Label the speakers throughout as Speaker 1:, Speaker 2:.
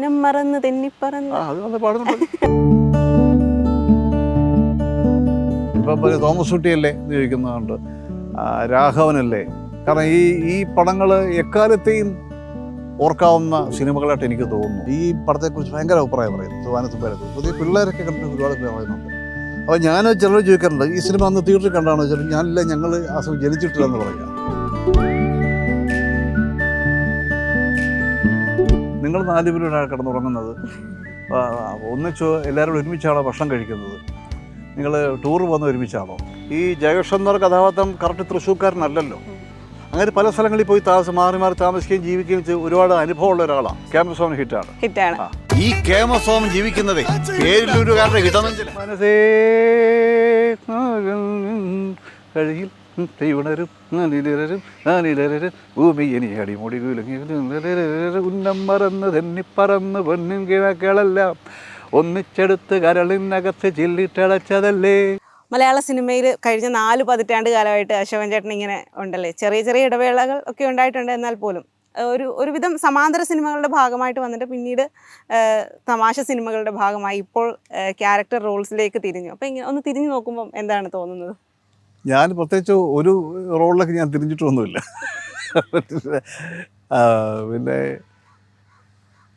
Speaker 1: മനം മറന്ന് തെന്നിപ്പറന്ന്.
Speaker 2: അത് പാടുന്നുണ്ട്. ഇപ്പം തോമസ് കുട്ടിയല്ലേ എന്ന് ചോദിക്കുന്നതുകൊണ്ട് രാഘവനല്ലേ. കാരണം ഈ പടങ്ങൾ എക്കാലത്തെയും ഓർക്കാവുന്ന സിനിമകളായിട്ട് എനിക്ക് തോന്നുന്നു. ഈ പടത്തെക്കുറിച്ച് ഭയങ്കര അഭിപ്രായം പറയുന്നു വാനത്തുമ്പേരത്ത്. പുതിയ പിള്ളേരൊക്കെ കണ്ടിട്ട് ഒരുപാട് പേര് പറയുന്നുണ്ട്. അപ്പോൾ ഞാൻ ചിലർ ചോദിക്കാറുണ്ട് ഈ സിനിമ അന്ന് തിയേറ്ററിൽ കണ്ടാണോ ചോദിച്ചാൽ ഞാനില്ല, ഞങ്ങൾ ആ സമയം ജനിച്ചിട്ടില്ലെന്ന് പറയാം. നിങ്ങൾ 4 പേരാണ് കിടന്നുറങ്ങുന്നത്, ഒന്നിച്ച് എല്ലാവരും ഒരുമിച്ചാണോ ഭക്ഷണം കഴിക്കുന്നത്, നിങ്ങൾ ടൂർ പോകുന്ന ഒരുമിച്ചാണോ? ഈ ജയകൃഷ്ണൻ എന്ന കഥാപാത്രം കറക്റ്റ് തൃശ്ശൂർക്കാരനല്ലല്ലോ. അങ്ങനെ പല സ്ഥലങ്ങളിൽ പോയി മാറി മാറി താമസിക്കുകയും ജീവിക്കുകയും ചെയ്ത് ഒരുപാട് അനുഭവമുള്ള ഒരാളാണ്. ക്യാമ്പസോൺ ഹിറ്റാണ്. ഈ ക്യാമ്പസോൺ ജീവിക്കുന്നതേ പേരിലൂരുകാരുടെ ഹിറ്റാണെന്ന് മനസ്സേ കഴിയിൽ ഉണരും ഭൂമി ഇനി അടിമുടി ഉന്നം മറന്ന് തെന്നിപ്പറന്ന് പൊന്നും കിഴക്കളെല്ലാം ഒന്നിച്ചെടുത്ത് കരളിനകത്ത് ചില്ലിട്ടടച്ചതല്ലേ.
Speaker 1: മലയാള സിനിമയിൽ കഴിഞ്ഞ 4 പതിറ്റാണ്ട് കാലമായിട്ട് അശോകൻ ചേട്ടൻ ഇങ്ങനെ ഉണ്ടല്ലേ. ചെറിയ ചെറിയ ഇടവേളകൾ ഒക്കെ ഉണ്ടായിട്ടുണ്ട്. എന്നാൽ പോലും ഒരുവിധം സമാന്തര സിനിമകളുടെ ഭാഗമായിട്ട് വന്നിട്ട് പിന്നീട് തമാശ സിനിമകളുടെ ഭാഗമായി ഇപ്പോൾ ക്യാരക്ടർ റോൾസിലേക്ക് തിരിഞ്ഞു. അപ്പോൾ ഇങ്ങനെ ഒന്ന് തിരിഞ്ഞു നോക്കുമ്പം എന്താണ് തോന്നുന്നത്?
Speaker 2: ഞാൻ പ്രത്യേകിച്ച് ഒരു റോളിലൊക്കെ ഞാൻ തിരിഞ്ഞിട്ടൊന്നുമില്ല. പിന്നെ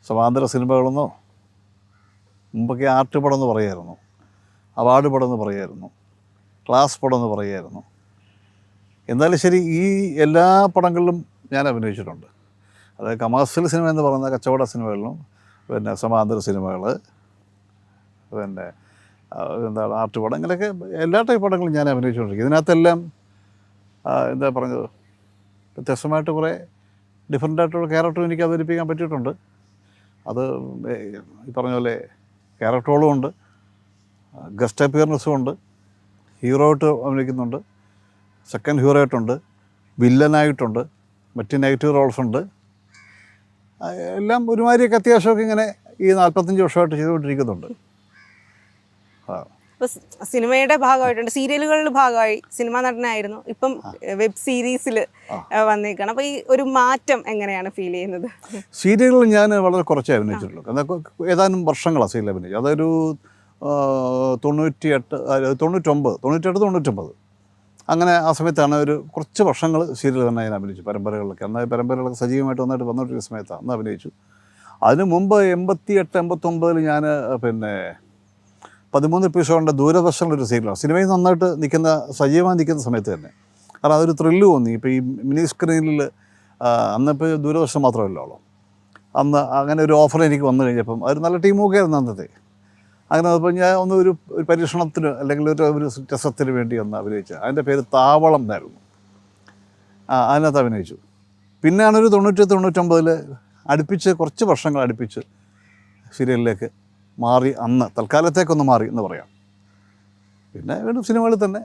Speaker 2: സമാന്തര സിനിമകളെന്നോ മുമ്പൊക്കെ ആർട്ട് പടം എന്ന് പറയായിരുന്നു, അവാർഡ് പടം എന്ന് പറയായിരുന്നു, ക്ലാസ് പടം എന്ന് പറയായിരുന്നു. എന്നാലും ശരി, ഈ എല്ലാ പടങ്ങളിലും ഞാൻ അഭിനയിച്ചിട്ടുണ്ട്. അതായത് കമേഴ്സ്യൽ സിനിമ എന്ന് പറയുന്ന കച്ചവട സിനിമകളിലും പിന്നെ സമാന്തര സിനിമകൾ, പിന്നെ എന്താണ് ആർട്ട് പടം, ഇങ്ങനെയൊക്കെ എല്ലാ ടൈപ്പ് പടങ്ങളും ഞാൻ അഭിനയിച്ചുകൊണ്ടിരിക്കും. ഇതിനകത്തെല്ലാം എന്താ പറഞ്ഞത്, വ്യത്യസ്തമായിട്ട് കുറേ ഡിഫറെൻ്റായിട്ടുള്ള ക്യാരക്ടറും എനിക്ക് അവതരിപ്പിക്കാൻ പറ്റിയിട്ടുണ്ട്. അത് ഈ പറഞ്ഞ പോലെ ക്യാരക്ടറുകളും ഉണ്ട്, ഗസ്റ്റ് അപ്പിയറൻസും ഉണ്ട്, ഹീറോ ആയിട്ട് അഭിനയിക്കുന്നുണ്ട്, സെക്കൻഡ് ഹീറോ ആയിട്ടുണ്ട്, വില്ലനായിട്ടുണ്ട്, മറ്റ് നെഗറ്റീവ് റോൾസ് ഉണ്ട്. എല്ലാം ഒരുമാതിരിയൊക്കെ അത്യാവശ്യമൊക്കെ ഇങ്ങനെ ഈ 45 വർഷമായിട്ട് ചെയ്തുകൊണ്ടിരിക്കുന്നുണ്ട്.
Speaker 1: ഇപ്പോൾ സിനിമയുടെ ഭാഗമായിട്ടുണ്ട്, സീരിയലുകളുടെ ഭാഗമായി സിനിമാ നടനായിരുന്നു, ഇപ്പം വെബ് സീരീസിൽ വന്നേക്കാണ്. അപ്പോൾ ഈ ഒരു മാറ്റം എങ്ങനെയാണ് ഫീൽ ചെയ്യുന്നത്?
Speaker 2: സീരിയലുകൾ ഞാൻ വളരെ കുറച്ചേ അഭിനയിച്ചിട്ടുള്ളൂ. എന്നാൽ ഏതാനും വർഷങ്ങളാണ് സീരിയൽ അഭിനയിച്ചത്. അതൊരു 98, അങ്ങനെ ആ സമയത്താണ് ഒരു കുറച്ച് വർഷങ്ങൾ സീരിയൽ തന്നെ ഞാൻ അഭിനയിച്ചു. പരമ്പരകളിലൊക്കെ എന്നാൽ പരമ്പരകളൊക്കെ സജീവമായിട്ട് വന്നിട്ട് വന്നുകൊണ്ടിരിക്കുന്ന സമയത്താണ് അന്ന് അഭിനയിച്ചു. അതിന് മുമ്പ് 88, 89 ഞാൻ പിന്നെ 13 എപ്പിസോഡിൻ്റെ ദൂരദർശനിലൊരു സീരിയലാണ്. സിനിമയിൽ നന്നായിട്ട് സജീവമായി നിൽക്കുന്ന സമയത്ത് തന്നെ. കാരണം അതൊരു ത്രില്ല് തോന്നി. ഇപ്പോൾ ഈ മിനി സ്ക്രീനിൽ അന്നിപ്പോൾ ദൂരദർശൻ മാത്രമല്ലോ അന്ന് അങ്ങനെ ഒരു ഓഫർ എനിക്ക് വന്നു കഴിഞ്ഞപ്പം അതൊരു നല്ല ടീമൊക്കെ ആയിരുന്നു അന്നത്തെ. അങ്ങനെ അപ്പോൾ ഞാൻ ഒരു പരീക്ഷണത്തിന് അല്ലെങ്കിൽ ഒരു രസത്തിന് വേണ്ടി ഒന്ന് അഭിനയിച്ചു. അതിൻ്റെ പേര് താവളം എന്നായിരുന്നു. അതിനകത്ത് അഭിനയിച്ചു. പിന്നെയാണൊരു 98, 99 കുറച്ച് വർഷങ്ങൾ അടുപ്പിച്ച് സീരിയലിലേക്ക് മാറി. അന്ന് തൽക്കാലത്തേക്കൊന്ന് മാറി എന്ന് പറയാം. പിന്നെ വീണ്ടും സിനിമകളിൽ തന്നെ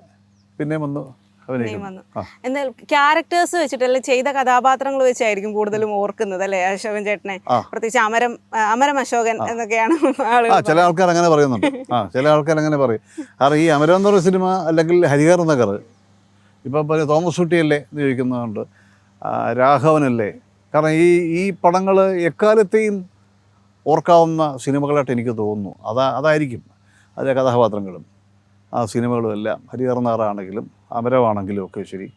Speaker 2: പിന്നെയും വന്നു അഭിനയിക്കുന്നു.
Speaker 1: എന്നാൽ ക്യാരക്ടേഴ്സ് വെച്ചിട്ടല്ലേ, ചെയ്ത കഥാപാത്രങ്ങൾ വെച്ചായിരിക്കും കൂടുതലും ഓർക്കുന്നത് അല്ലേ അശോകൻ ചേട്ടനെ? പ്രത്യേകിച്ച് അമരം അശോകൻ എന്നൊക്കെയാണ്
Speaker 2: ചില ആൾക്കാർ അങ്ങനെ പറയുന്നുണ്ട്. ചില ആൾക്കാർ അങ്ങനെ പറയും. കാരണം ഈ അമരം എന്ന് പറയുന്ന സിനിമ അല്ലെങ്കിൽ ഹരിഹർ നഗർ, ഇപ്പം തോമസ് കുട്ടിയല്ലേ എന്ന് ചോദിക്കുന്നതുകൊണ്ട് രാഘവനല്ലേ. കാരണം ഈ പടങ്ങൾ എക്കാലത്തെയും ഓർക്കാവുന്ന സിനിമകളായിട്ട് എനിക്ക് തോന്നുന്നു. അതായിരിക്കും അതിലെ കഥാപാത്രങ്ങളും ആ സിനിമകളും എല്ലാം. ഹരിഹർ നഗറാണെങ്കിലും അമരമാണെങ്കിലും ഒക്കെ ശരി,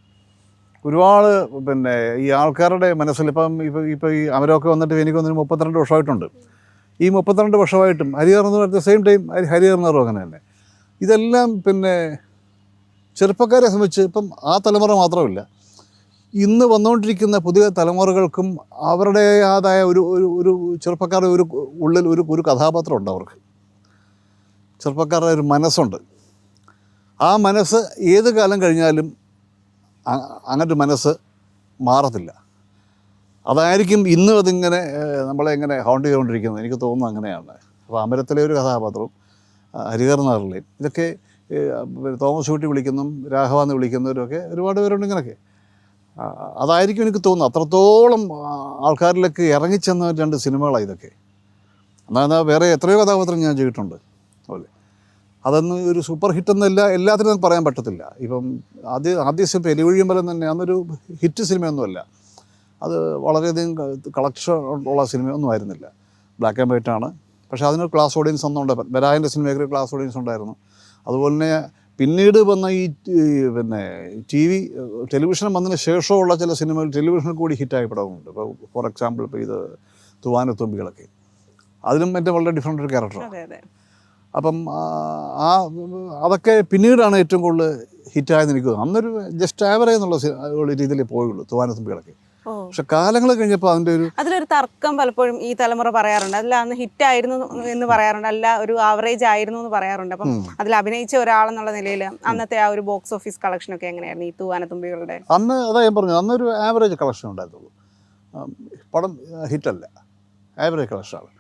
Speaker 2: ഒരുപാട് പിന്നെ ഈ ആൾക്കാരുടെ മനസ്സിൽ ഇപ്പോൾ ഈ അമരമൊക്കെ വന്നിട്ട് എനിക്ക് വന്നിട്ട് 32 വർഷമായിട്ടുണ്ട്. ഈ 32 വർഷമായിട്ടും Harihar Nagar at the same time Harihar നഗറും അങ്ങനെ തന്നെ. ഇതെല്ലാം പിന്നെ ചെറുപ്പക്കാരെ സംബന്ധിച്ച് ഇപ്പം ആ തലമുറ മാത്രമല്ല, ഇന്ന് വന്നുകൊണ്ടിരിക്കുന്ന പുതിയ തലമുറകൾക്കും അവരുടേതായ ഒരു ചെറുപ്പക്കാരുടെ ഉള്ളിൽ ഒരു കഥാപാത്രമുണ്ട്. അവർക്ക് ചെറുപ്പക്കാരുടെ ഒരു മനസ്സുണ്ട്. ആ മനസ്സ് ഏത് കാലം കഴിഞ്ഞാലും അങ്ങനൊരു മനസ്സ് മാറത്തില്ല. അതായിരിക്കും ഇന്നും അതിങ്ങനെ നമ്മളെ ഇങ്ങനെ ഹൗണ്ട് ചെയ്തുകൊണ്ടിരിക്കുന്നത്. എനിക്ക് തോന്നുന്നു അങ്ങനെയാണ്. അപ്പോൾ അമരത്തിലെ ഒരു കഥാപാത്രവും ഹരിഹർ നഗറിലെയും ഇതൊക്കെ തോമസ് കുട്ടി വിളിക്കുന്നതും രാഘവ എന്ന് വിളിക്കുന്നവരൊക്കെ ഒരുപാട് പേരുണ്ട് ഇങ്ങനെയൊക്കെ. അതായിരിക്കും എനിക്ക് തോന്നുന്നു അത്രത്തോളം ആൾക്കാരിലേക്ക് ഇറങ്ങിച്ചെന്ന 2 സിനിമകളാണ് ഇതൊക്കെ. എന്നാൽ വേറെ എത്രയോ കഥാപാത്രം ഞാൻ ചെയ്തിട്ടുണ്ട്. അതുപോലെ അതൊന്നും ഒരു സൂപ്പർ ഹിറ്റൊന്നുമില്ല, എല്ലാത്തിനും പറയാൻ പറ്റത്തില്ല. ഇപ്പം ആദ്യ സിനിമ എലിവഴിയുമ്പലം തന്നെ അന്നൊരു ഹിറ്റ് സിനിമയൊന്നുമല്ല. അത് വളരെയധികം കളക്ഷൻ ഉള്ള സിനിമയൊന്നും ആയിരുന്നില്ല. ബ്ലാക്ക് ആൻഡ് വൈറ്റ് ആണ്. പക്ഷേ അതിനൊരു ക്ലാസ് ഓഡിയൻസ് ഒന്നുണ്ട്. ബെരായൻ്റെ സിനിമയ്ക്ക് ഒരു ക്ലാസ് ഓഡിയൻസ് ഉണ്ടായിരുന്നു. അതുപോലെ തന്നെ പിന്നീട് വന്ന പിന്നെ ടെലിവിഷൻ വന്നതിന് ശേഷമുള്ള ചില സിനിമകൾ ടെലിവിഷനിൽ കൂടി ഹിറ്റായ പടമുണ്ട്. ഇപ്പോൾ ഫോർ എക്സാമ്പിൾ ഇപ്പോൾ ഇത് തൂവാനത്തുമ്പികളൊക്കെ, അതിലും എൻ്റെ വളരെ ഡിഫറെൻ്റ് ഒരു ക്യാരക്ടറാണ്. അപ്പം അതൊക്കെ പിന്നീടാണ് ഏറ്റവും കൂടുതൽ ഹിറ്റായെന്ന് എനിക്ക് തോന്നുന്നു. അന്നൊരു ജസ്റ്റ് ആവറേജ് എന്നുള്ള രീതിയിലേ പോയുള്ളൂ തൂവാനത്തുമ്പികളൊക്കെ. പക്ഷെ കാലങ്ങൾ കഴിഞ്ഞപ്പോൾ അതിലൊരു
Speaker 1: തർക്കം പലപ്പോഴും ഈ തലമുറ പറയാറുണ്ട്. അതിൽ അന്ന് ഹിറ്റ് ആയിരുന്നു എന്ന് പറയാറുണ്ട്, അല്ല ഒരു ആവറേജ് ആയിരുന്നു എന്ന് പറയാറുണ്ട്. അപ്പം അതിൽ അഭിനയിച്ച ഒരാളെന്നുള്ള നിലയിൽ അന്നത്തെ ആ ഒരു ബോക്സ് ഓഫീസ് കളക്ഷൻ ഒക്കെ എങ്ങനെയായിരുന്നു ഈ തൂവാനത്തുമ്പികളുടെ?
Speaker 2: അന്ന് അതാ ഞാൻ പറഞ്ഞു, അന്നൊരു ആവറേജ് കളക്ഷൻ ഉണ്ടായിരുന്നുള്ളൂ. പടം ഹിറ്റല്ല, ആവറേജ് കളക്ഷനാണ്.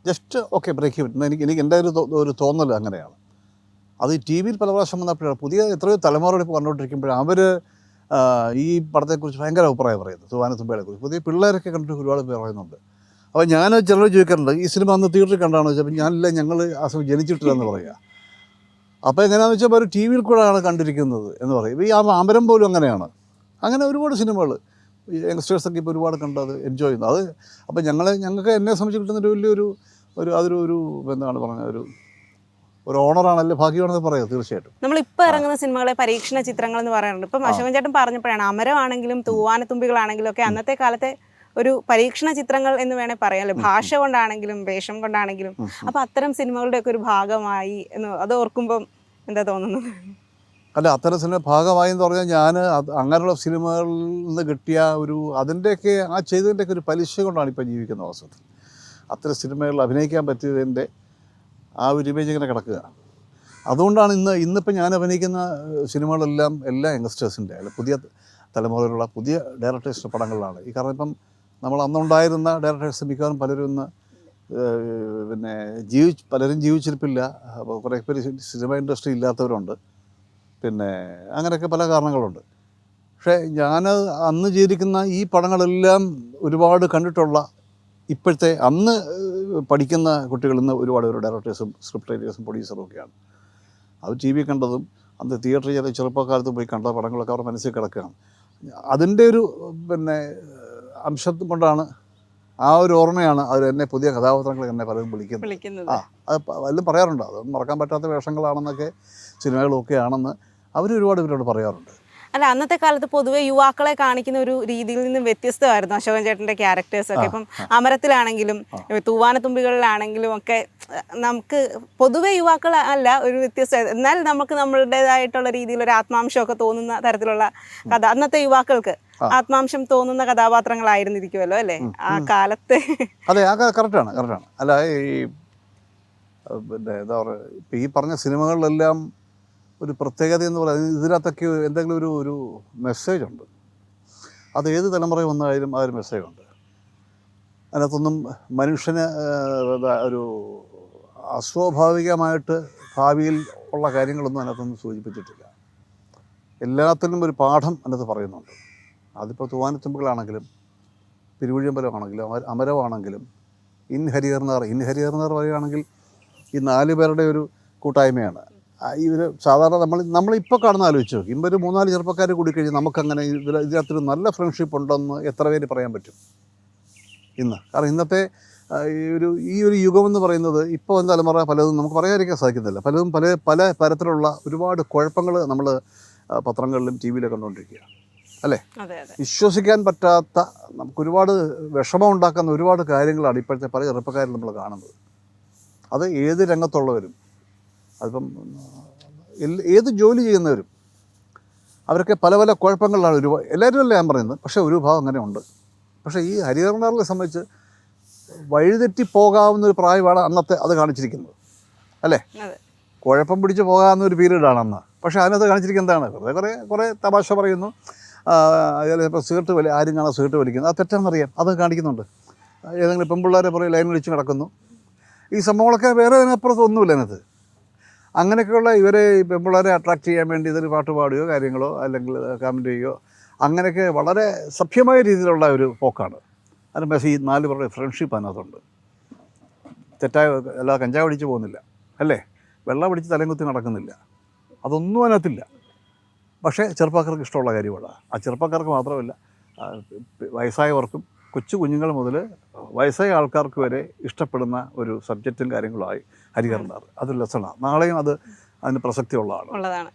Speaker 2: Just okay break even. എനിക്ക് എൻ്റെ ഒരു തോന്നൽ അങ്ങനെയാണ്. അത് ഈ ടി വിയിൽ പല പ്രാവശ്യം വന്നപ്പോഴാണ് പുതിയ എത്രയോ തലമുറകൾ ഇപ്പോൾ കണ്ടുകൊണ്ടിരിക്കുമ്പോൾ അവർ ഈ പടത്തെക്കുറിച്ച് ഭയങ്കര അഭിപ്രായം പറയുന്നത്. തൂവാനത്തുമ്പികളെക്കുറിച്ച് പുതിയ പിള്ളേരൊക്കെ കണ്ടിട്ട് ഒരുപാട് പേർ പറയുന്നുണ്ട്. അപ്പോൾ ഞാൻ ചിലർ ചോദിക്കാറുണ്ട് ഈ സിനിമ അന്ന് തിയേറ്ററിൽ കണ്ടാണെന്ന് വെച്ചാൽ ഞാനില്ല, ഞങ്ങൾ ആ സമയം ജനിച്ചിട്ടില്ലെന്ന് പറയുക. അപ്പോൾ എങ്ങനെയാണെന്ന് വെച്ചാൽ അവർ ടി വിയിൽ കൂടെയാണ് കണ്ടിരിക്കുന്നത് എന്ന് പറയും. ഈ അമരം പോലും അങ്ങനെയാണ്. അങ്ങനെ ഒരുപാട് സിനിമകൾ യങ്സ്റ്റേഴ്സൊക്കെ ഇപ്പോൾ ഒരുപാട് കണ്ടത് എൻജോയ് ചെയ്യുന്നു. അത് അപ്പോൾ ഞങ്ങൾക്ക് എന്നെ സംബന്ധിച്ച് കിട്ടുന്നൊരു വലിയൊരു അതൊരു എന്താണ് പറഞ്ഞ ഒരു ഓണറാണല്ലേ, ഭാഗ്യമാണെന്ന് പറയാം. തീർച്ചയായിട്ടും
Speaker 1: നമ്മളിപ്പോൾ ഇറങ്ങുന്ന സിനിമകളെ പരീക്ഷണ ചിത്രങ്ങൾ എന്ന് പറയാറുണ്ട്. ഇപ്പം അശോകൻ ചേട്ടൻ പറഞ്ഞപ്പോഴാണ് അമരമാണെങ്കിലും തൂവാനത്തുമ്പികളാണെങ്കിലും ഒക്കെ അന്നത്തെ കാലത്തെ ഒരു പരീക്ഷണ ചിത്രങ്ങൾ എന്ന് വേണേൽ പറയാമല്ലോ. ഭാഷ കൊണ്ടാണെങ്കിലും വേഷം കൊണ്ടാണെങ്കിലും. അപ്പം അത്തരം സിനിമകളുടെ ഒക്കെ ഒരു ഭാഗമായി എന്ന് അത് ഓർക്കുമ്പം എന്താ തോന്നുന്നത്?
Speaker 2: അല്ല, അത്തരം സിനിമ ഭാഗമായി എന്ന് പറഞ്ഞാൽ ഞാൻ അങ്ങനെയുള്ള സിനിമകളിൽ നിന്ന് കിട്ടിയ അതിൻ്റെയൊക്കെ ചെയ്തതിൻ്റെയൊക്കെ ഒരു പലിശ കൊണ്ടാണ് ഇപ്പോൾ ജീവിക്കുന്ന അവസരത്തിൽ. അത്തരം സിനിമകളിൽ അഭിനയിക്കാൻ പറ്റിയതിൻ്റെ ആ ഒരു ഇമേജ് ഇങ്ങനെ കിടക്കുക. അതുകൊണ്ടാണ് ഇന്നിപ്പോൾ ഞാൻ അഭിനയിക്കുന്ന സിനിമകളെല്ലാം എല്ലാ യങ്സ്റ്റേഴ്സിൻ്റെ അല്ല പുതിയ തലമുറയിലുള്ള പുതിയ ഡയറക്ടേഴ്സിൻ്റെ പടങ്ങളിലാണ്. ഈ കാരണം ഇപ്പം നമ്മൾ അന്നുണ്ടായിരുന്ന ഡയറക്ടേഴ്സ് മിക്കവാറും പലരും ഇന്ന് പിന്നെ പലരും ജീവിച്ചിരിപ്പില്ല. കുറേ പേര് സിനിമ ഇൻഡസ്ട്രി ഇല്ലാത്തവരുണ്ട്. പിന്നെ അങ്ങനെയൊക്കെ പല കാരണങ്ങളുണ്ട്. പക്ഷേ ഞാൻ അന്ന് ചെയ്തിരിക്കുന്ന ഈ പടങ്ങളെല്ലാം ഒരുപാട് കണ്ടിട്ടുള്ള ഇപ്പോഴത്തെ അന്ന് പഠിക്കുന്ന കുട്ടികളിൽ നിന്ന് ഒരുപാട് ഡയറക്ടേഴ്സും സ്ക്രിപ്റ്റ് റൈറ്റേഴ്സും പ്രൊഡ്യൂസറും ഒക്കെയാണ്. അത് ടി വി കണ്ടതും അന്ന് തിയേറ്ററിൽ ചെറുപ്പക്കാലത്ത് പോയി കണ്ട പടങ്ങളൊക്കെ അവരുടെ മനസ്സിൽ കിടക്കുകയാണ്. അതിൻ്റെ ഒരു അംശം കൊണ്ടാണ് ആ ഒരു ഓർമ്മയാണ് അവർ എന്നെ പുതിയ കഥാപാത്രങ്ങൾ എന്നെ പലരും വിളിക്കുന്നത്. അത് വല്ലതും പറയാറുണ്ട്. അതൊന്നും മറക്കാൻ പറ്റാത്ത വേഷങ്ങളാണെന്നൊക്കെ സിനിമകളൊക്കെ ആണെന്ന് അവർ ഒരുപാട് പേരോട് പറയാറുണ്ട്.
Speaker 1: അല്ല, അന്നത്തെ കാലത്ത് പൊതുവെ യുവാക്കളെ കാണിക്കുന്ന ഒരു രീതിയിൽ നിന്നും വ്യത്യസ്തമായിരുന്നു അശോകൻ ചേട്ടൻ്റെ ക്യാരക്ടേഴ്സൊക്കെ. ഇപ്പം അമരത്തിലാണെങ്കിലും തൂവാനത്തുമ്പികളിലാണെങ്കിലും ഒക്കെ നമുക്ക് പൊതുവെ യുവാക്കൾ അല്ല ഒരു വ്യത്യസ്ത, എന്നാൽ നമുക്ക് നമ്മളുടേതായിട്ടുള്ള രീതിയിൽ ഒരു ആത്മാംശമൊക്കെ തോന്നുന്ന തരത്തിലുള്ള കഥ അന്നത്തെ യുവാക്കൾക്ക് ആത്മാംശം തോന്നുന്ന കഥാപാത്രങ്ങളായിരുന്നിരിക്കുമല്ലോ അല്ലേ ആ കാലത്ത്?
Speaker 2: അതെ, ആ കറക്റ്റാണ്. അല്ല, പിന്നെ എന്താ പറയുക, ഇപ്പം ഈ പറഞ്ഞ സിനിമകളിലെല്ലാം ഒരു പ്രത്യേകത എന്ന് പറയുന്നത് ഇതിനകത്തൊക്കെ എന്തെങ്കിലും ഒരു മെസ്സേജ് ഉണ്ട്. അത് ഏത് തലമുറ വന്നാലും ആ ഒരു മെസ്സേജുണ്ട്. അതിനകത്തൊന്നും മനുഷ്യന് ഒരു അസ്വാഭാവികമായിട്ട് ഭാവിയിൽ ഉള്ള കാര്യങ്ങളൊന്നും അതിനകത്തൊന്നും സൂചിപ്പിച്ചിട്ടില്ല. എല്ലാത്തിനും ഒരു പാഠം അതിനകത്ത് പറയുന്നുണ്ട്. അതിപ്പോൾ തൂവാനത്തുമ്പികളാണെങ്കിലും തിരുവഴിയമ്പലമാണെങ്കിലും അമരമാണെങ്കിലും ഇൻ ഹരിഹർനാർ പറയുകയാണെങ്കിൽ ഈ 4 പേരുടെ ഒരു കൂട്ടായ്മയാണ്. ഇവർ സാധാരണ നമ്മളിപ്പോൾ കാണുന്ന ആലോചിച്ച് നോക്കി, ഇവർ 3-4 ചെറുപ്പക്കാർ കൂടി കഴിഞ്ഞ് നമുക്കങ്ങനെ ഇതിനകത്തൊരു നല്ല ഫ്രണ്ട്ഷിപ്പ് ഉണ്ടെന്ന് എത്ര പേര് പറയാൻ പറ്റും ഇന്ന്? കാരണം ഇന്നത്തെ ഈ ഒരു യുഗമെന്ന് പറയുന്നത് ഇപ്പോൾ തലമുറ പലതും നമുക്ക് പറയാതിരിക്കാൻ സാധിക്കുന്നില്ല. പലതും പല തരത്തിലുള്ള ഒരുപാട് കുഴപ്പങ്ങൾ നമ്മൾ പത്രങ്ങളിലും ടി വിയിലും കണ്ടുകൊണ്ടിരിക്കുകയാണ് അല്ലേ? വിശ്വസിക്കാൻ പറ്റാത്ത നമുക്കൊരുപാട് വിഷമം ഉണ്ടാക്കുന്ന ഒരുപാട് കാര്യങ്ങളാണ് ഇപ്പോഴത്തെ പല ചെറുപ്പക്കാരും നമ്മൾ കാണുന്നത്. അത് ഏത് രംഗത്തുള്ളവരും, അതിപ്പം ഏത് ജോലി ചെയ്യുന്നവരും, അവരൊക്കെ പല കുഴപ്പങ്ങളിലാണ് എല്ലാവരും അല്ല ഞാൻ പറയുന്നത്, പക്ഷേ ഒരു വിഭാഗം അങ്ങനെ ഉണ്ട്. പക്ഷേ ഈ ഹരിഹരനാറിനെ സംബന്ധിച്ച് വഴിതെറ്റിപ്പോകാവുന്നൊരു പ്രായമാണ് അന്നത്തെ അത് കാണിച്ചിരിക്കുന്നത് അല്ലേ? കുഴപ്പം പിടിച്ച് പോകാവുന്ന ഒരു പീരീഡാണ് അന്ന്. പക്ഷേ അതിനകത്ത് കാണിച്ചിരിക്കുന്നത് എന്താണ്? കുറേ തമാശ പറയുന്നു. അതിൽ ഇപ്പോൾ സിഗരറ്റ് ആരും കാണാൻ സിഗരറ്റ് വലിക്കുന്നു, അത് തെറ്റാണെന്നറിയാം, അത് കാണിക്കുന്നുണ്ട്. ഏതെങ്കിലും പെൺപിള്ളേരെ പറയും ലൈൻ വിളിച്ച് കിടക്കുന്നു. ഈ സംഭവങ്ങളൊക്കെ വേറെ അതിനപ്പുറത്ത് ഒന്നുമില്ല അതിനകത്ത്. അങ്ങനെയൊക്കെയുള്ള ഇവരെ പെൺപിള്ളേരെ അട്രാക്റ്റ് ചെയ്യാൻ വേണ്ടി ഇതൊരു പാട്ട് പാടുകയോ കാര്യങ്ങളോ അല്ലെങ്കിൽ കമൻറ്റ് ചെയ്യുകയോ അങ്ങനെയൊക്കെ വളരെ സഭ്യമായ രീതിയിലുള്ള ഒരു പോക്കാണ്. അതിന് പക്ഷേ ഈ 4 പേരുടെ ഫ്രണ്ട്ഷിപ്പ് അതിനകത്തുണ്ട്. തെറ്റായ അല്ലാതെ കഞ്ചാവ് അടിച്ച് പോകുന്നില്ല അല്ലേ, വെള്ളം അടിച്ച് തലയും കുത്തി നടക്കുന്നില്ല, അതൊന്നും അതിനകത്തില്ല. പക്ഷേ ചെറുപ്പക്കാർക്ക് ഇഷ്ടമുള്ള കാര്യമാണ്. ആ ചെറുപ്പക്കാർക്ക് മാത്രമല്ല, വയസ്സായവർക്കും കൊച്ചു കുഞ്ഞുങ്ങൾ മുതൽ വയസ്സായ ആൾക്കാർക്ക് വരെ ഇഷ്ടപ്പെടുന്ന ഒരു സബ്ജക്റ്റും കാര്യങ്ങളുമായി ഹരിഹരനാർ. അതൊരു ലെസണാണ്. നാളെയും അതിന് പ്രസക്തിയുള്ളതാണ്.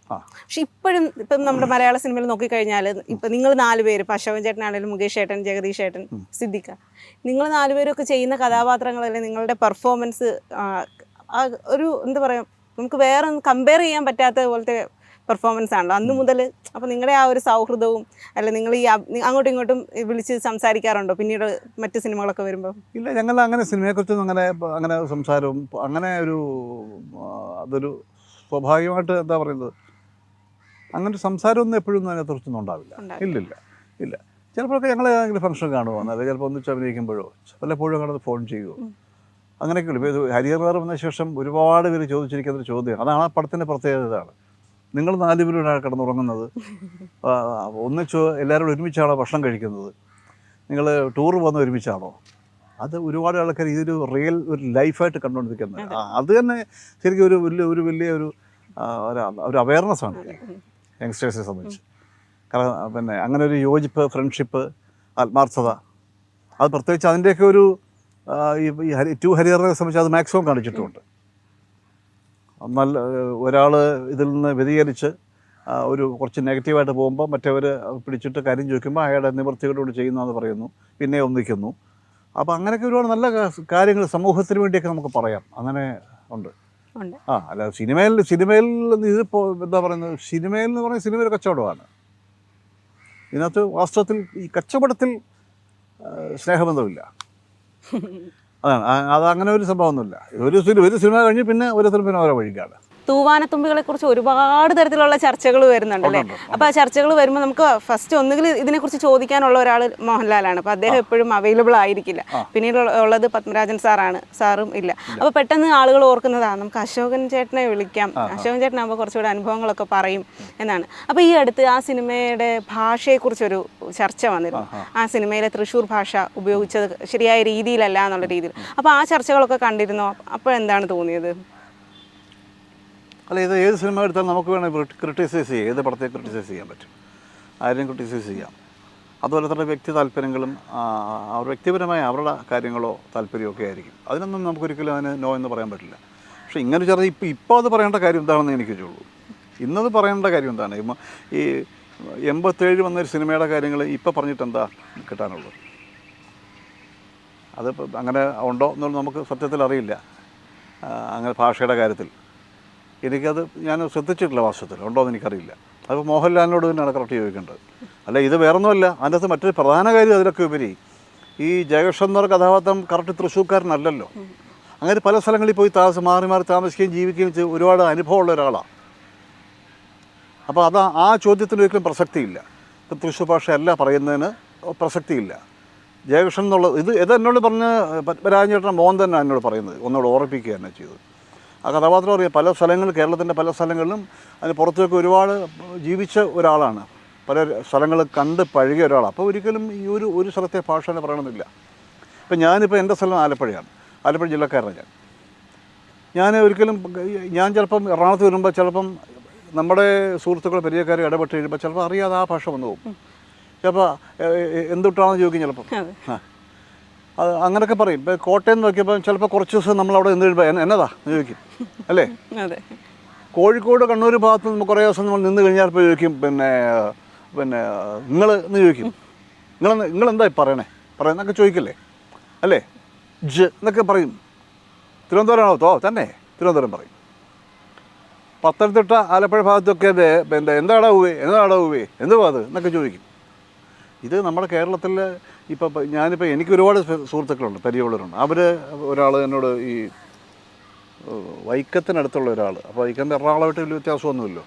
Speaker 1: പക്ഷെ ഇപ്പം നമ്മുടെ മലയാള സിനിമയിൽ നോക്കിക്കഴിഞ്ഞാൽ ഇപ്പം നിങ്ങൾ 4 പേര്, ഇപ്പം അശോകൻ ചേട്ടനാണെങ്കിലും മുകേഷ് ചേട്ടൻ, ജഗദീഷ് ചേട്ടൻ, സിദ്ദിഖ, നിങ്ങൾ 4 പേരൊക്കെ ചെയ്യുന്ന കഥാപാത്രങ്ങളല്ലേ നിങ്ങളുടെ പെർഫോമൻസ് ഒരു എന്താ പറയുക, നമുക്ക് വേറെ കമ്പയർ ചെയ്യാൻ പറ്റാത്ത പോലത്തെ പെർഫോമൻസ് ആണല്ലോ അന്ന് മുതൽ. അപ്പോൾ നിങ്ങളുടെ ആ ഒരു സൗഹൃദവും അല്ല, നിങ്ങൾ ഈ അങ്ങോട്ടും ഇങ്ങോട്ടും വിളിച്ച് സംസാരിക്കാറുണ്ടോ പിന്നീട് മറ്റ് സിനിമകളൊക്കെ വരുമ്പോൾ?
Speaker 2: ഇല്ല, ഞങ്ങൾ അങ്ങനെ സിനിമയെക്കുറിച്ചൊന്നും അങ്ങനെ സംസാരവും അങ്ങനെ അതൊരു സ്വാഭാവികമായിട്ട് എന്താ പറയുന്നത്, അങ്ങനെ സംസാരമൊന്നും എപ്പോഴും അതിനെക്കുറിച്ചൊന്നും ഉണ്ടാവില്ല. ഇല്ല. ചിലപ്പോഴൊക്കെ ഞങ്ങൾ ഏതെങ്കിലും ഫംഗ്ഷൻ കാണുമോ, അതായത് ചിലപ്പോൾ ഒന്നിച്ച് അഭിനയിക്കുമ്പോഴോ വല്ലപ്പോഴും കണ്ടത് ഫോൺ ചെയ്യുമോ, അങ്ങനെയൊക്കെയുള്ളൂ. ഇപ്പോൾ ഇത് ഹരിഹരനാർ വന്ന ശേഷം ഒരുപാട് പേര് ചോദിച്ചിരിക്കുന്നൊരു ചോദ്യം, അതാണ് ആ പടത്തിൻ്റെ പ്രത്യേകത. ഇതാണ്, നിങ്ങൾ 4 പേരാണ് കിടന്നുറങ്ങുന്നത്, ഒന്നിച്ച് എല്ലാവരും ഒരുമിച്ചാണോ ഭക്ഷണം കഴിക്കുന്നത്, നിങ്ങൾ ടൂർ പോകുന്ന ഒരുമിച്ചാണോ? അത് ഒരുപാട് ആൾക്കാർ ഇതൊരു റിയൽ ഒരു ലൈഫായിട്ട് കണ്ടുകൊണ്ടിരിക്കുന്നത്. അത് തന്നെ ശരിക്കും ഒരു വലിയ ഒരു അവയർനെസ്സാണ് യങ്സ്റ്റേഴ്സിനെ സംബന്ധിച്ച്. കാരണം പിന്നെ അങ്ങനെ ഒരു യോജിപ്പ്, ഫ്രണ്ട്ഷിപ്പ്, ആത്മാർത്ഥത, അത് പ്രത്യേകിച്ച് അതിൻ്റെയൊക്കെ ഒരു ഈ ടു ഹരിഹരനെ സംബന്ധിച്ച് അത് മാക്സിമം കാണിച്ചിട്ടുമുണ്ട്. നല്ല ഒരാൾ ഇതിൽ നിന്ന് വ്യതിചലിച്ച് കുറച്ച് നെഗറ്റീവായിട്ട് പോകുമ്പോൾ മറ്റവർ പിടിച്ചിട്ട് കാര്യം ചോദിക്കുമ്പോൾ അയാളുടെ നിവൃത്തികളോട് ചെയ്യുന്നതെന്ന് പറയുന്നു, പിന്നെ ഒന്നിക്കുന്നു. അപ്പോൾ അങ്ങനെയൊക്കെ ഒരുപാട് നല്ല കാര്യങ്ങൾ സമൂഹത്തിന് വേണ്ടിയൊക്കെ നമുക്ക് പറയാം. അങ്ങനെ ഉണ്ട്. അല്ല സിനിമയിൽ ഇതിപ്പോൾ എന്താ പറയുന്നത്, സിനിമയിൽ എന്ന് പറയുന്നത് സിനിമ ഒരു കച്ചവടമാണ്. ഇതിനകത്ത് വാസ്തവത്തിൽ ഈ കച്ചവടത്തിൽ സ്നേഹബന്ധമില്ല. അത് അങ്ങനെ ഒരു സംഭവമൊന്നുമില്ല. ഒരു സിനിമ കഴിഞ്ഞ് പിന്നെ ഓരോരുത്തരും ഓരോ വഴിക്കാണ്.
Speaker 1: തൂവാനത്തുമ്പികളെ കുറിച്ച് ഒരുപാട് തരത്തിലുള്ള ചർച്ചകൾ വരുന്നുണ്ടല്ലേ? അപ്പോൾ ആ ചർച്ചകൾ വരുമ്പോൾ നമുക്ക് ഫസ്റ്റ് ഒന്നുകിൽ ഇതിനെക്കുറിച്ച് ചോദിക്കാനുള്ള ഒരാൾ മോഹൻലാലാണ്. അപ്പോൾ അദ്ദേഹം എപ്പോഴും അവൈലബിൾ ആയിരിക്കില്ല. പിന്നീട് ഉള്ളത് പത്മരാജൻ സാറും ഇല്ല. അപ്പോൾ പെട്ടെന്ന് ആളുകൾ ഓർക്കുന്നതാണ് നമുക്ക് അശോകൻ ചേട്ടനെ വിളിക്കാം, അശോകൻ ചേട്ടനാകുമ്പോൾ കുറച്ചുകൂടെ അനുഭവങ്ങളൊക്കെ പറയും എന്നാണ്. അപ്പോൾ ഈ അടുത്ത് ആ സിനിമയുടെ ഭാഷയെക്കുറിച്ചൊരു ചർച്ച വന്നിരുന്നു. ആ സിനിമയിലെ തൃശ്ശൂർ ഭാഷ ഉപയോഗിച്ചത് ശരിയായ രീതിയിലല്ല എന്നുള്ള രീതിയിൽ. അപ്പോൾ ആ ചർച്ചകളൊക്കെ കണ്ടിരുന്നോ? അപ്പോൾ എന്താണ് തോന്നിയത്?
Speaker 2: അല്ല, ഇത് ഏത് സിനിമ എടുത്താലും നമുക്ക് വേണമെങ്കിൽ ക്രിട്ടിസൈസ് ചെയ്യാം. ഏത് പടത്തെ ക്രിട്ടിസൈസ് ചെയ്യാൻ പറ്റും, ആരെയും ക്രിട്ടിസൈസ് ചെയ്യാം. അതുപോലെ തന്നെ വ്യക്തി താല്പര്യങ്ങളും അവർ വ്യക്തിപരമായ അവരുടെ കാര്യങ്ങളോ താല്പര്യമൊക്കെ ആയിരിക്കും. അതിനൊന്നും നമുക്കൊരിക്കലും അതിന് നോ എന്ന് പറയാൻ പറ്റില്ല. പക്ഷേ ഇങ്ങനെ ചെറിയ ഇപ്പോൾ അത് പറയേണ്ട കാര്യം എന്താണെന്ന് എനിക്ക് ചോദിച്ചുള്ളൂ. ഇന്നത് പറയേണ്ട കാര്യം എന്താണ്? ഈ 87 വന്നൊരു സിനിമയുടെ കാര്യങ്ങൾ ഇപ്പോൾ പറഞ്ഞിട്ട് എന്താ കിട്ടാനുള്ളത്? അത് അങ്ങനെ ഉണ്ടോ എന്നുള്ളത് നമുക്ക് സത്യത്തിൽ അറിയില്ല. അങ്ങനെ ഭാഷയുടെ കാര്യത്തിൽ എനിക്കത് ഞാൻ ശ്രദ്ധിച്ചിട്ടില്ല, വാസ്തവത്തിൽ ഉണ്ടോ എന്ന് എനിക്കറിയില്ല. അതിപ്പോൾ മോഹൻലാലിനോട് തന്നെയാണ് കറക്റ്റ് ചോദിക്കേണ്ടത്. അല്ല, ഇത് വേറൊന്നുമല്ല. അതിൻ്റെ അകത്ത് മറ്റൊരു പ്രധാന കാര്യം അതിലൊക്കെ ഉപരി ഈ ജയകൃഷ്ണൻ എന്ന കഥാപാത്രം കറക്റ്റ് തൃശ്ശൂർക്കാരനല്ലല്ലോ. അങ്ങനെ പല സ്ഥലങ്ങളിൽ പോയി മാറി മാറി താമസിക്കുകയും ജീവിക്കുകയും ചെയ്ത് ഒരുപാട് അനുഭവമുള്ള ഒരാളാണ്. അപ്പോൾ ആ ചോദ്യത്തിന് ഒരിക്കലും പ്രസക്തിയില്ല. ഇപ്പം തൃശ്ശൂർ ഭാഷയല്ല പറയുന്നതിന് പ്രസക്തിയില്ല. ജയകൃഷ്ണൻ എന്നുള്ളത് ഇത് എന്നോട് പറഞ്ഞ് പത്മരാജൻ ചേട്ടൻ മോഹൻ തന്നെ എന്നോട് പറയുന്നത്, ഒന്നോട് ഓർമ്മിപ്പിക്കുക തന്നെ ചെയ്തു. ആ കഥാപാത്രം അറിയാം. പല സ്ഥലങ്ങളിൽ, കേരളത്തിൻ്റെ പല സ്ഥലങ്ങളിലും അതിന് പുറത്തേക്ക് ഒരുപാട് ജീവിച്ച ഒരാളാണ്. പല സ്ഥലങ്ങൾ കണ്ട് പഴകിയ ഒരാളാണ്. അപ്പോൾ ഒരിക്കലും ഈ ഒരു സ്ഥലത്തെ ഭാഷ തന്നെ പറയണമെന്നില്ല. ഇപ്പം ഞാനിപ്പോൾ എൻ്റെ സ്ഥലം ആലപ്പുഴയാണ്. ആലപ്പുഴ ജില്ലക്കാരനാണ് ഞാൻ ചിലപ്പം എറണാകുളത്ത് വരുമ്പോൾ ചിലപ്പം നമ്മുടെ സുഹൃത്തുക്കൾ പരിചയക്കാർ ഇടപെട്ട് കഴിയുമ്പോൾ ചിലപ്പോൾ അറിയാതെ ആ ഭാഷ വന്നു പോകും. ചിലപ്പോൾ എന്തുട്ടാണെന്ന് ചോദിക്കും ചിലപ്പം. അത് അങ്ങനെയൊക്കെ പറയും. ഇപ്പോൾ കോട്ടയം നോക്കിയപ്പോൾ ചിലപ്പോൾ കുറച്ച് ദിവസം നമ്മളവിടെ നിന്ന് കഴിയുമ്പോൾ എന്നതാ ചോദിക്കും, അല്ലേ? കോഴിക്കോട് കണ്ണൂർ ഭാഗത്ത് നിന്ന് കുറേ ദിവസം നമ്മൾ നിന്ന് കഴിഞ്ഞാൽ ഇപ്പോൾ ചോദിക്കും, പിന്നെ നിങ്ങൾ എന്ന് ചോദിക്കും, നിങ്ങളെന്താ പറയുന്നൊക്കെ ചോദിക്കില്ലേ, അല്ലേ? എന്നൊക്കെ പറയും. തിരുവനന്തപുരമാണോ? തന്നെ തിരുവനന്തപുരം പറയും. പത്തനംതിട്ട, ആലപ്പുഴ ഭാഗത്തൊക്കെ എന്താടാ ഉവേ എന്തുവാ അത് എന്നൊക്കെ ചോദിക്കും. ഇത് നമ്മുടെ കേരളത്തിൽ ഞാനിപ്പോൾ എനിക്ക് ഒരുപാട് സുഹൃത്തുക്കളുണ്ട്, പരിചയമുള്ളവരുണ്ട്. ഒരാൾ എന്നോട് ഈ വൈക്കത്തിനടുത്തുള്ള ഒരാൾ, അപ്പോൾ വൈക്കത്തിൻ്റെ എറണാകുളമായിട്ട് വലിയ വ്യത്യാസമൊന്നുമില്ലോ.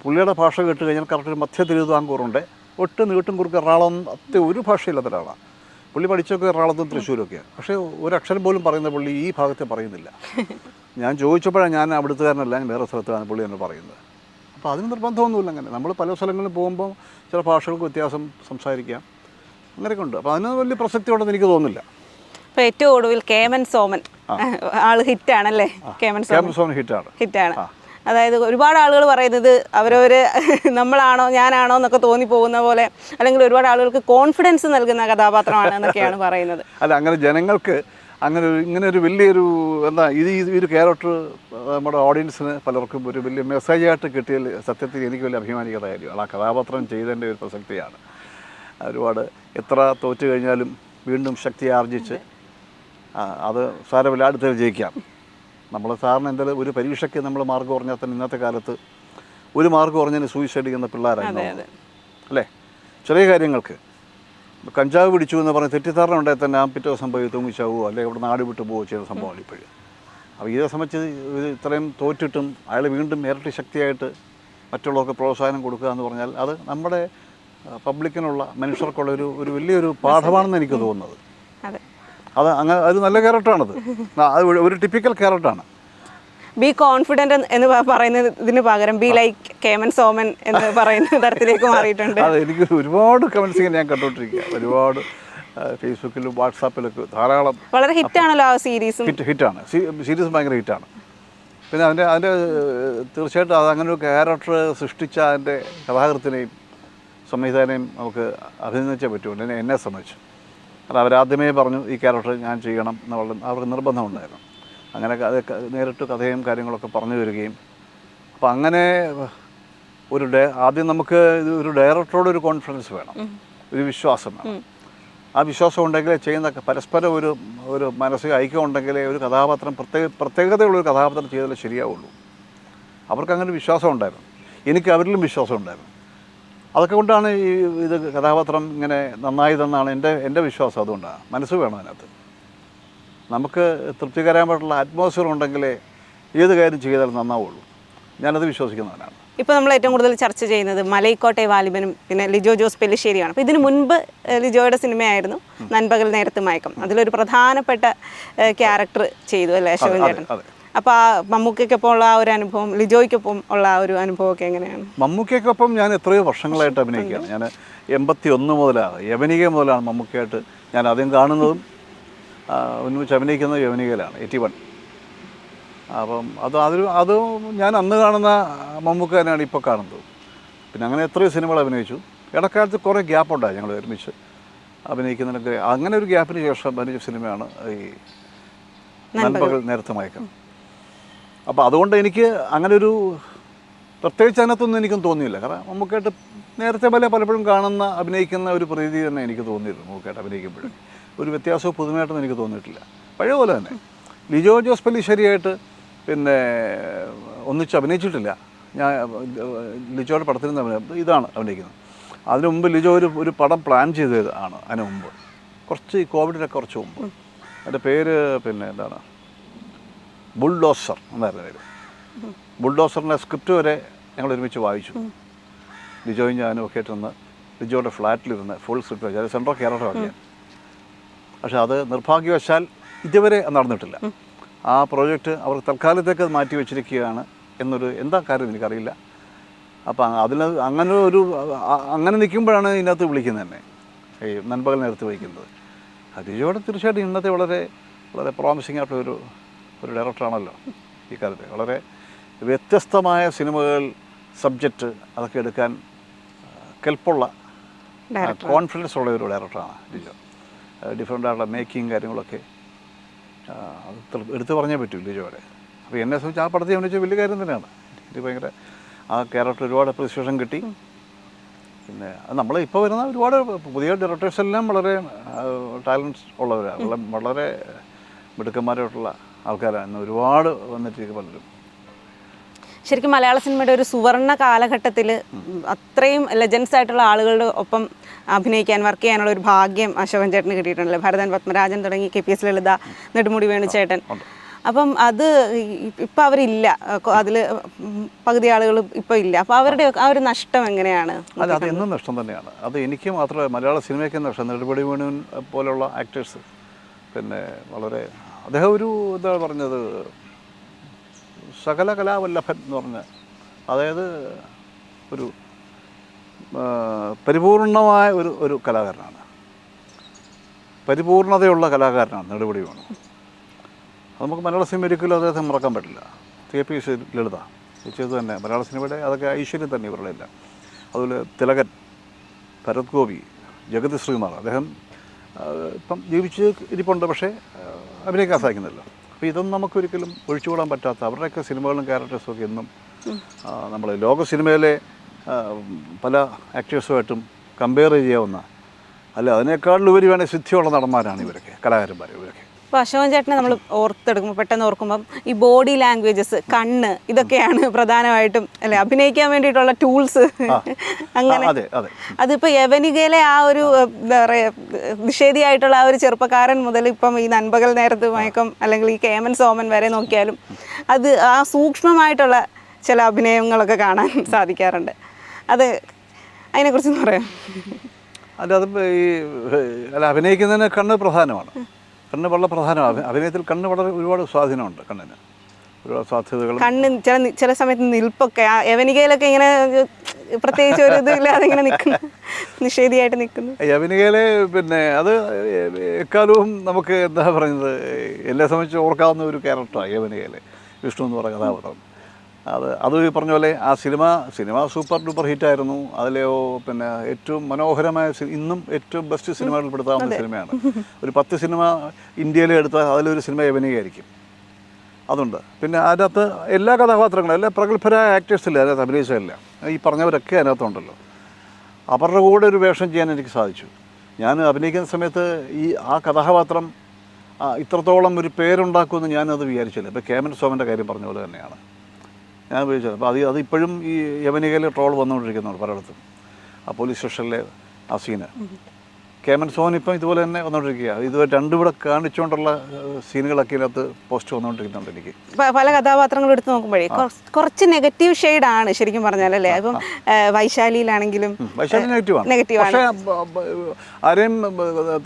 Speaker 2: പുള്ളിയുടെ ഭാഷ കേട്ട് കഴിഞ്ഞാൽ കറക്റ്റ് ഒരു മധ്യ തിരുവിതാംകൂറുണ്ട്, ഒട്ടും നീട്ടും കുറുക്ക് എറണാകുളം ഒരു ഭാഷയില്ലാത്ത ഒരാളാണ്. പുള്ളി പഠിച്ചൊക്കെ എറണാകുളത്തും തൃശ്ശൂരൊക്കെയാണ്. പക്ഷേ ഒരക്ഷരം പോലും പറയുന്ന പുള്ളി ഈ ഭാഗത്തെ പറയുന്നില്ല. ഞാൻ ചോദിച്ചപ്പോഴാണ്, ഞാൻ അവിടുത്തുകാരനല്ല, ഞാൻ വേറെ സ്ഥലത്താണ് പുള്ളി എന്ന് പറയുന്നത്. അപ്പോൾ അതിന് നിർബന്ധമൊന്നുമില്ല. അങ്ങനെ നമ്മൾ പല സ്ഥലങ്ങളിൽ പോകുമ്പോൾ ചില ഭാഷകൾക്ക് വ്യത്യാസം സംസാരിക്കാം, അങ്ങനെയൊക്കെ ഉണ്ട്. അപ്പോൾ അതിന് വലിയ പ്രസക്തി ഉണ്ടെന്ന് എനിക്ക് തോന്നുന്നില്ല.
Speaker 1: ഇപ്പോൾ ഏറ്റവും ഒടുവിൽ കേമൻ സോമൻ ആൾ ഹിറ്റാണല്ലേ? കേമൻ സോമൻ ഹിറ്റാണ്. അതായത് ഒരുപാട് ആളുകൾ പറയുന്നത് അവരവർ നമ്മളാണോ ഞാനാണോ എന്നൊക്കെ തോന്നിപ്പോകുന്ന പോലെ, അല്ലെങ്കിൽ ഒരുപാട് ആളുകൾക്ക് കോൺഫിഡൻസ് നൽകുന്ന കഥാപാത്രമാണ് എന്നൊക്കെയാണ് പറയുന്നത്.
Speaker 2: അല്ല, അങ്ങനെ ജനങ്ങൾക്ക് ഇങ്ങനെ ഒരു വലിയൊരു എന്താ ഒരു ക്യാരക്ടർ നമ്മുടെ ഓഡിയൻസിന് പലർക്കും ഒരു വലിയ മെസ്സേജായിട്ട് കിട്ടിയാൽ സത്യത്തിൽ എനിക്ക് വലിയ അഭിമാനിക്കുന്ന കാര്യമാണ്. ആ കഥാപാത്രം ചെയ്തതിൻ്റെ ഒരു പ്രസക്തിയാണ്. ഒരുപാട് എത്ര തോറ്റു കഴിഞ്ഞാലും വീണ്ടും ശക്തി ആർജിച്ച് അത് സാരമില്ല, അടുത്ത ജയിക്കാം. നമ്മൾ സാറിന് എന്തായാലും ഒരു പരീക്ഷയ്ക്ക് നമ്മൾ മാർക്ക് കുറഞ്ഞാൽ തന്നെ ഇന്നത്തെ കാലത്ത് ഒരു മാർക്ക് കുറഞ്ഞതിന് സൂയിസൈഡ് ചെയ്യുന്ന പിള്ളേരാണ് അല്ലേ? ചെറിയ കാര്യങ്ങൾക്ക് കഞ്ചാവ് പിടിച്ചു എന്ന് പറഞ്ഞ് തെറ്റിദ്ധാരണ ഉണ്ടായി തന്നെ ആ പിറ്റേ ദിവസം പോയി തൂങ്ങിച്ചാവുകയോ അല്ലെങ്കിൽ ഇവിടെ നാട് വിട്ടു പോവുകയോ ചെയ്യുന്ന സംഭവമാണ് ഇപ്പോഴും. അപ്പോൾ ഇതേ സംബന്ധിച്ച് ഇത്രയും തോറ്റിട്ടും അയാൾ വീണ്ടും ഇരട്ടി ശക്തിയായിട്ട് മറ്റുള്ളവർക്ക് പ്രോത്സാഹനം കൊടുക്കുക എന്ന് പറഞ്ഞാൽ അത് നമ്മുടെ പബ്ലിക്കിനുള്ള മനുഷ്യർക്കുള്ള ഒരു വലിയൊരു പാഠമാണെന്ന് എനിക്ക് തോന്നുന്നത്. അത് നല്ല ക്യാരക്ടറാണത്. അത് ഒരു ടിപ്പിക്കൽ ക്യാരക്ടറാണ്.
Speaker 1: ബി കോൺഫിഡന്റ് എന്ന് പറയുന്നതിന് പകരം ബി ലൈക്ക് കേമൻ സോമൻ എന്ന് പറയുന്ന തരത്തിലേക്ക് മാറിയിട്ടുണ്ട്.
Speaker 2: അതെ, എനിക്ക് ഒരുപാട് കമൻസ് ഞാൻ കണ്ടുകൊണ്ടിരിക്കുക. ഒരുപാട് ഫേസ്ബുക്കിലും വാട്സാപ്പിലൊക്കെ ധാരാളം.
Speaker 1: വളരെ ഹിറ്റാണല്ലോ ആ സീരീസ്.
Speaker 2: ഹിറ്റാണ് സീരീസ്, ഭയങ്കര ഹിറ്റാണ്. പിന്നെ അതിൻ്റെ തീർച്ചയായിട്ടും അത് അങ്ങനെ ഒരു ക്യാരക്ടർ സൃഷ്ടിച്ച അതിൻ്റെ കഥാകൃത്തിനെയും സംവിധാനയും നമുക്ക് അഭിനന്ദിച്ചേ പറ്റുള്ളൂ. എന്നെ സംബന്ധിച്ചു അത് അവരാദ്യമേ പറഞ്ഞു ഈ ക്യാരക്ടർ ഞാൻ ചെയ്യണം എന്നുള്ള അവർക്ക് നിർബന്ധമുണ്ടായിരുന്നു. അങ്ങനെ നേരിട്ട് കഥയും കാര്യങ്ങളൊക്കെ പറഞ്ഞു തരികയും, അപ്പോൾ അങ്ങനെ ആദ്യം നമുക്ക് ഒരു ഡയറക്ടറോട് ഒരു കോൺഫിഡൻസ് വേണം, ഒരു വിശ്വാസം വേണം. ആ വിശ്വാസം ഉണ്ടെങ്കിൽ ചെയ്യുന്ന പരസ്പരം ഒരു മാനസിക ഐക്യം ഉണ്ടെങ്കിലേ ഒരു കഥാപാത്രം പ്രത്യേകതയുള്ളൊരു കഥാപാത്രം ചെയ്താലേ ശരിയാവുള്ളൂ. അവർക്ക് അങ്ങനെ വിശ്വാസം ഉണ്ടായിരുന്നു, എനിക്ക് അവരിലും വിശ്വാസം ഉണ്ടായിരുന്നു. അതൊക്കെ കൊണ്ടാണ് ഇത് കഥാപാത്രം ഇങ്ങനെ നന്നായതെന്നാണ് എൻ്റെ വിശ്വാസം. അതുകൊണ്ടാണ് മനസ്സ് വേണം അതിനകത്ത്. നമുക്ക് തൃപ്തികരമായിട്ടുള്ള അറ്റ്മോസ്ഫിയർ ഉണ്ടെങ്കിലേ ഏത് കാര്യം ചെയ്താലും നന്നാവുള്ളൂ. ഞാനത് വിശ്വസിക്കുന്നവനാണ്.
Speaker 1: ഇപ്പോൾ നമ്മൾ ഏറ്റവും കൂടുതൽ ചർച്ച ചെയ്യുന്നത് മലൈക്കോട്ടെ വാലിബനും പിന്നെ ലിജോ ജോസ് പെല്ലിശ്ശേരിയാണ്. അപ്പോൾ ഇതിനു മുൻപ് ലിജോയുടെ സിനിമയായിരുന്നു നൻപകൽ നേരത്ത് മയക്കം. അതിലൊരു പ്രധാനപ്പെട്ട ക്യാരക്ടർ ചെയ്തു അല്ലേ അശോകൻ ചേട്ടൻ? അപ്പോൾ ആ മമ്മൂക്കയ്ക്കൊപ്പം ഉള്ള ആ ഒരു അനുഭവം, ലിജോയ്ക്കൊപ്പം ഉള്ള ആ ഒരു അനുഭവമൊക്കെ എങ്ങനെയാണ്?
Speaker 2: മമ്മൂക്കയ്ക്കൊപ്പം ഞാൻ എത്രയോ വർഷങ്ങളായിട്ട് അഭിനയിക്കുകയാണ്. ഞാൻ 81 മുതലാണ്, യവനിക മുതലാണ് മമ്മൂക്കയായിട്ട് ഞാൻ ആദ്യം കാണുന്നതും ഒന്നിച്ച് അഭിനയിക്കുന്നത് യവനികയിലാണ്, 81. അപ്പം അത് ഞാൻ അന്ന് കാണുന്ന മമ്മൂക്ക തന്നെയാണ് ഇപ്പോൾ കാണുന്നത്. പിന്നെ അങ്ങനെ എത്രയോ സിനിമകൾ അഭിനയിച്ചു. ഇടക്കാലത്ത് കുറേ ഗ്യാപ്പുണ്ടായി ഞങ്ങൾ ഒരുമിച്ച് അഭിനയിക്കുന്നതിനൊക്കെ. അങ്ങനെ ഒരു ഗ്യാപ്പിന് ശേഷം അഭിനയിച്ച സിനിമയാണ് ഈ നൻപകൽ നേരത്തെ മയക്കം. അപ്പോൾ അതുകൊണ്ട് എനിക്ക് അങ്ങനെ ഒരു പ്രത്യേകിച്ച് അതിനകത്തൊന്നും എനിക്കും തോന്നിയില്ല. കാരണം മമ്മൂക്കയായിട്ട് നേരത്തെ പലപ്പോഴും കാണുന്ന അഭിനയിക്കുന്ന ഒരു പ്രീതി തന്നെ എനിക്ക് തോന്നിയിരുന്നു. മമ്മൂക്കയായിട്ട് അഭിനയിക്കുമ്പോഴും ഒരു വ്യത്യാസവും പുതുമയായിട്ടൊന്നും എനിക്ക് തോന്നിയിട്ടില്ല. പഴയ പോലെ തന്നെ. ലിജോ ജോസ് പെല്ലിശ്ശേരിയായിട്ട് പിന്നെ ഒന്നിച്ച് അഭിനയിച്ചിട്ടില്ല. ഞാൻ ലിജോയുടെ പടത്തിൽ നിന്ന് ഇതാണ് അഭിനയിക്കുന്നത്. അതിനു മുമ്പ് ലിജോ ഒരു പടം പ്ലാൻ ചെയ്തത് ആണ്. അതിന് മുമ്പ് കുറച്ച് കോവിഡിനൊക്കെ കുറച്ച് മുമ്പ്. അതിൻ്റെ പേര് പിന്നെ എന്താണ്, ബുൾഡോസർ എന്നായിരുന്നു പേര്. ബുൾഡോസറിൻ്റെ സ്ക്രിപ്റ്റ് വരെ ഞങ്ങൾ ഒരുമിച്ച് വായിച്ചു. ലിജോയും ഞാനും ഒക്കെ ആയിട്ടിരുന്ന് ലിജോയുടെ ഫ്ലാറ്റിലിരുന്ന് ഫുൾ സ്ക്രിപ്റ്റ് വായിച്ചു. അത് സെൻട്രൽ ക്യാരക്ടറാണ് ഞാൻ. പക്ഷേ അത് നിർഭാഗ്യവശാൽ ഇതുവരെ നടന്നിട്ടില്ല. ആ പ്രോജക്റ്റ് അവർ തൽക്കാലത്തേക്ക് മാറ്റി വെച്ചിരിക്കുകയാണ് എന്നൊരു എന്താ കാര്യം എനിക്കറിയില്ല. അപ്പം അങ്ങനെ നിൽക്കുമ്പോഴാണ് ഇതിനകത്ത് വിളിക്കുന്നത് തന്നെ, ഈ നൻപകൽ നേരത്ത് വിളിക്കുന്നത്. ലിജോയുടെ തീർച്ചയായിട്ടും ഇന്നത്തെ വളരെ വളരെ പ്രോമിസിംഗ് ആയിട്ടുള്ളൊരു ഡയറക്ടറാണല്ലോ ഈ കാലത്ത്. വളരെ വ്യത്യസ്തമായ സിനിമകൾ, സബ്ജക്റ്റ് അതൊക്കെ എടുക്കാൻ കെൽപ്പുള്ള, കോൺഫിഡൻസ് ഉള്ള ഒരു ഡയറക്ടറാണ് ലിജോ. ഡിഫറെൻ്റ് ആയിട്ടുള്ള മേക്കിങ് കാര്യങ്ങളൊക്കെ എടുത്തു പറഞ്ഞേ പറ്റൂ ലിജോയുടെ. അപ്പോൾ എന്നെ സംബന്ധിച്ച് ആ പടത്തിൽ അഭിനയിച്ച വലിയ കാര്യം തന്നെയാണ്. എനിക്ക് ഭയങ്കര ആ ക്യാരക്ടർ ഒരുപാട് അപ്രിസിയേഷൻ കിട്ടി. പിന്നെ നമ്മൾ ഇപ്പോൾ വരുന്ന ഒരുപാട് പുതിയ ഡയറക്ടേഴ്സ് എല്ലാം വളരെ ടാലൻസ് ഉള്ളവരാണ്, വളരെ മിടുക്കന്മാരായിട്ടുള്ള ആൾക്കാരാണ്. ഒരുപാട് വന്നിട്ട് പലരും.
Speaker 1: ശരിക്കും മലയാള സിനിമയുടെ ഒരു സുവർണ്ണ കാലഘട്ടത്തിൽ അത്രയും ലെജൻസ് ആയിട്ടുള്ള ആളുകളുടെ ഒപ്പം അഭിനയിക്കാൻ, വർക്ക് ചെയ്യാനുള്ള ഒരു ഭാഗ്യം അശോകൻ ചേട്ടന് കിട്ടിയിട്ടുണ്ടല്ലോ. ഭരതൻ പത്മരാജൻ തുടങ്ങി KPS ലളിത, നെടുമുടി വേണുചേട്ടൻ. അപ്പം അത് ഇപ്പം അവരില്ല, അതിൽ പകുതി ആളുകൾ ഇപ്പോൾ ഇല്ല. അപ്പോൾ അവരുടെ ആ ഒരു നഷ്ടം എങ്ങനെയാണ്?
Speaker 2: അത് എന്നും നഷ്ടം തന്നെയാണ്. അത് എനിക്ക് മാത്രമല്ല, മലയാള സിനിമയ്ക്ക് നഷ്ടം. നെടുമുടി വേണു പോലുള്ള ആക്ടേഴ്സ് പിന്നെ വളരെ, അദ്ദേഹം ഒരു എന്താ പറഞ്ഞത്, സകല കലാവല്ലഭൻ എന്ന് പറഞ്ഞ, അതായത് ഒരു പരിപൂർണമായ ഒരു കലാകാരനാണ്, പരിപൂർണതയുള്ള കലാകാരനാണ് നെടുമുടി വേണു. നമുക്ക് മലയാള സിനിമ ഒരിക്കലും അദ്ദേഹത്തെ മറക്കാൻ പറ്റില്ല. KPS ലളിത ചെയ്തു തന്നെ മലയാള സിനിമയുടെ അതൊക്കെ ഐശ്വര്യം തന്നെ ഇവരുടെ എല്ലാം. അതുപോലെ തിലകൻ, ഭരത് ഗോപി, ജഗതി ശ്രീകുമാർ, അദ്ദേഹം ഇപ്പം ജീവിച്ച് ഇരിപ്പുണ്ട്, പക്ഷേ അഭിനയിക്കാൻ സാധിക്കുന്നില്ല. അപ്പോൾ ഇതൊന്നും നമുക്കൊരിക്കലും ഒഴിച്ചുകൂടാൻ പറ്റാത്ത അവരുടെയൊക്കെ സിനിമകളും ക്യാരക്ടേഴ്സും ഒക്കെ എന്നും നമ്മൾ ലോക സിനിമയിലെ പല ആക്ടേഴ്സുമായിട്ടും കമ്പയർ ചെയ്യാവുന്ന, അല്ല അതിനേക്കാളുപരി വേണേൽ സിദ്ധിയുള്ള നടന്മാരാണ് ഇവരൊക്കെ, കലാകാരന്മാർ ഇവരൊക്കെ.
Speaker 1: ഇപ്പോൾ അശോകൻ ചേട്ടനെ നമ്മൾ ഓർത്തെടുക്കുമ്പോൾ പെട്ടെന്ന് ഓർക്കുമ്പം ഈ ബോഡി ലാംഗ്വേജസ്, കണ്ണ്, ഇതൊക്കെയാണ് പ്രധാനമായിട്ടും അല്ലേ അഭിനയിക്കാൻ വേണ്ടിയിട്ടുള്ള ടൂൾസ്. അങ്ങനെ അതിപ്പോൾ യവനികയിലെ ആ ഒരു എന്താ പറയുക നിഷേധിയായിട്ടുള്ള ആ ഒരു ചെറുപ്പക്കാരൻ മുതൽ ഇപ്പം ഈ നൻപകൽ നേരത്ത് മയക്കം അല്ലെങ്കിൽ ഈ കേമൻ സോമൻ വരെ നോക്കിയാലും അത് ആ സൂക്ഷ്മമായിട്ടുള്ള ചില അഭിനയങ്ങളൊക്കെ കാണാൻ സാധിക്കാറുണ്ട്. അതിനെക്കുറിച്ചൊന്ന് പറയാം.
Speaker 2: അല്ല അത് ഈ അഭിനയിക്കുന്നതിന് കണ്ണ് പ്രധാനമാണ്. കണ്ണ് വളരെ പ്രധാനമാണ്. അഭിനയത്തിൽ കണ്ണ് വളരെ ഒരുപാട് സ്വാധീനമുണ്ട്. കണ്ണിന് ഒരുപാട് സാധ്യതകൾ. കണ്ണ്
Speaker 1: ചില സമയത്ത് നിൽപ്പൊക്കെ യവനികയിലൊക്കെ ഇങ്ങനെ പ്രത്യേകിച്ച് ഒരു ഇതില്ലാതെ ഇങ്ങനെ നിൽക്കുന്നു, നിഷേധിയായിട്ട് നിൽക്കുന്നു.
Speaker 2: യവനികയിലെ പിന്നെ അത് എക്കാലവും നമുക്ക് എന്താ പറയുന്നത്, എന്നെ സംബന്ധിച്ച് ഓർക്കാവുന്ന ഒരു ക്യാരക്ടറാണ് യവനികയിലെ വിഷ്ണു എന്ന് പറയുന്ന കഥാപാത്രം. അത് പറഞ്ഞ പോലെ ആ സിനിമ സൂപ്പർ ഡൂപ്പർ ഹിറ്റായിരുന്നു. അതിലെ പിന്നെ ഏറ്റവും മനോഹരമായ ഇന്നും ഏറ്റവും ബെസ്റ്റ് സിനിമകളിൽ പെടുത്താവുന്ന സിനിമയാണ്. ഒരു 10 സിനിമ ഇന്ത്യയിൽ എടുത്താൽ അതിലൊരു സിനിമ യവനികയായിരിക്കും. അതുണ്ട്. പിന്നെ അതിനകത്ത് എല്ലാ കഥാപാത്രങ്ങളും, എല്ലാ പ്രഗത്ഭരായ ആക്ടേഴ്സില്ല അതിനകത്ത് അഭിനയിച്ചതല്ല, ഈ പറഞ്ഞവരൊക്കെ അതിനകത്തുണ്ടല്ലോ. അവരുടെ കൂടെ ഒരു വേഷം ചെയ്യാൻ എനിക്ക് സാധിച്ചു. ഞാൻ അഭിനയിക്കുന്ന സമയത്ത് ആ കഥാപാത്രം ഇത്രത്തോളം ഒരു പേരുണ്ടാക്കുമെന്ന് ഞാനത് വിചാരിച്ചില്ല. ഇപ്പോൾ കേമൻ സോമൻ്റെ കാര്യം പറഞ്ഞ പോലെ തന്നെയാണ് ഞാൻ ഉപയോഗിച്ചത്. അപ്പോൾ അത് ഇപ്പോഴും ഈ യവനികയിൽ ട്രോൾ വന്നുകൊണ്ടിരിക്കുന്നുണ്ട് പലയിടത്തും. ആ പോലീസ് സ്റ്റേഷനിലെ ആ സീന് കേമൻ സോൻ ഇപ്പം ഇതുപോലെ തന്നെ വന്നുകൊണ്ടിരിക്കുക. ഇതുവരെ രണ്ടുകൂടെ കാണിച്ചുകൊണ്ടുള്ള സീനുകളൊക്കെ ഇതിനകത്ത് പോസ്റ്റ് വന്നുകൊണ്ടിരിക്കുന്നുണ്ട്. എനിക്ക്
Speaker 1: പല കഥാപാത്രങ്ങളും എടുത്ത് നോക്കുമ്പോഴേ കുറച്ച് നെഗറ്റീവ് ഷെയ്ഡാണ് ശരിക്കും പറഞ്ഞാലല്ലേ. അപ്പം വൈശാലിയിലാണെങ്കിലും
Speaker 2: വൈശാലി നെഗറ്റീവാണ്. പക്ഷേ ആരെയും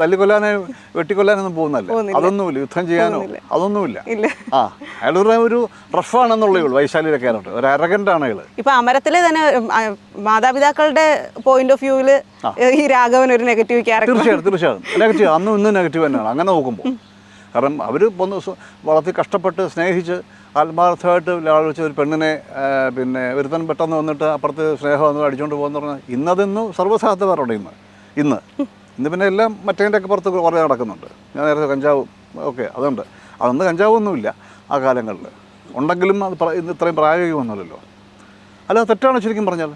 Speaker 2: തല്ലിക്കൊല്ലാനോ വെട്ടിക്കൊല്ലാനൊന്നും പോകുന്നല്ല, അതൊന്നുമില്ല. യുദ്ധം ചെയ്യാനോ അതൊന്നുമില്ല. അയാളൊരു ഒരു റഫാണെന്നുള്ളേ ഉള്ളൂ വൈശാലിയുടെ ക്യാരക്ടർ. ഒരു അരഗൻ്റാണ് അയാൾ.
Speaker 1: ഇപ്പം അമരത്തിലെ തന്നെ മാതാപിതാക്കളുടെ പോയിന്റ് ഓഫ് വ്യൂവിൽ ഈ രാഘവൻ ഒരു നെഗറ്റീവ് ക്യാരക്ടർ.
Speaker 2: തീർച്ചയായും നെഗറ്റീവ്, അന്നും ഇന്നും നെഗറ്റീവ് തന്നെയാണ് അങ്ങനെ നോക്കുമ്പോൾ. കാരണം അവർ വളർത്തി കഷ്ടപ്പെട്ട് സ്നേഹിച്ച് ആത്മാർത്ഥമായിട്ട് ലാളിച്ച ഒരു പെണ്ണിനെ പിന്നെ ഒരുത്തൻ പെട്ടെന്ന് വന്നിട്ട് അപ്പുറത്ത് സ്നേഹം വന്ന് അടിച്ചുകൊണ്ട് പോകുന്ന പറഞ്ഞാൽ ഇന്നതെന്നും സർവ്വസാധ്യതകളുണ്ട്. ഇന്ന് പിന്നെ എല്ലാം മറ്റേതിൻ്റെയൊക്കെ പുറത്ത് കുറേ നടക്കുന്നുണ്ട്. ഞാൻ നേരത്തെ കഞ്ചാവും ഒക്കെ അതുണ്ട്. അതൊന്നും കഞ്ചാവൊന്നുമില്ല ആ കാലങ്ങളിൽ. ഉണ്ടെങ്കിലും അത് ഇത്രയും പ്രായോഗികമൊന്നുമല്ലല്ലോ. അല്ല തെറ്റാണ് ശരിക്കും പറഞ്ഞാൽ.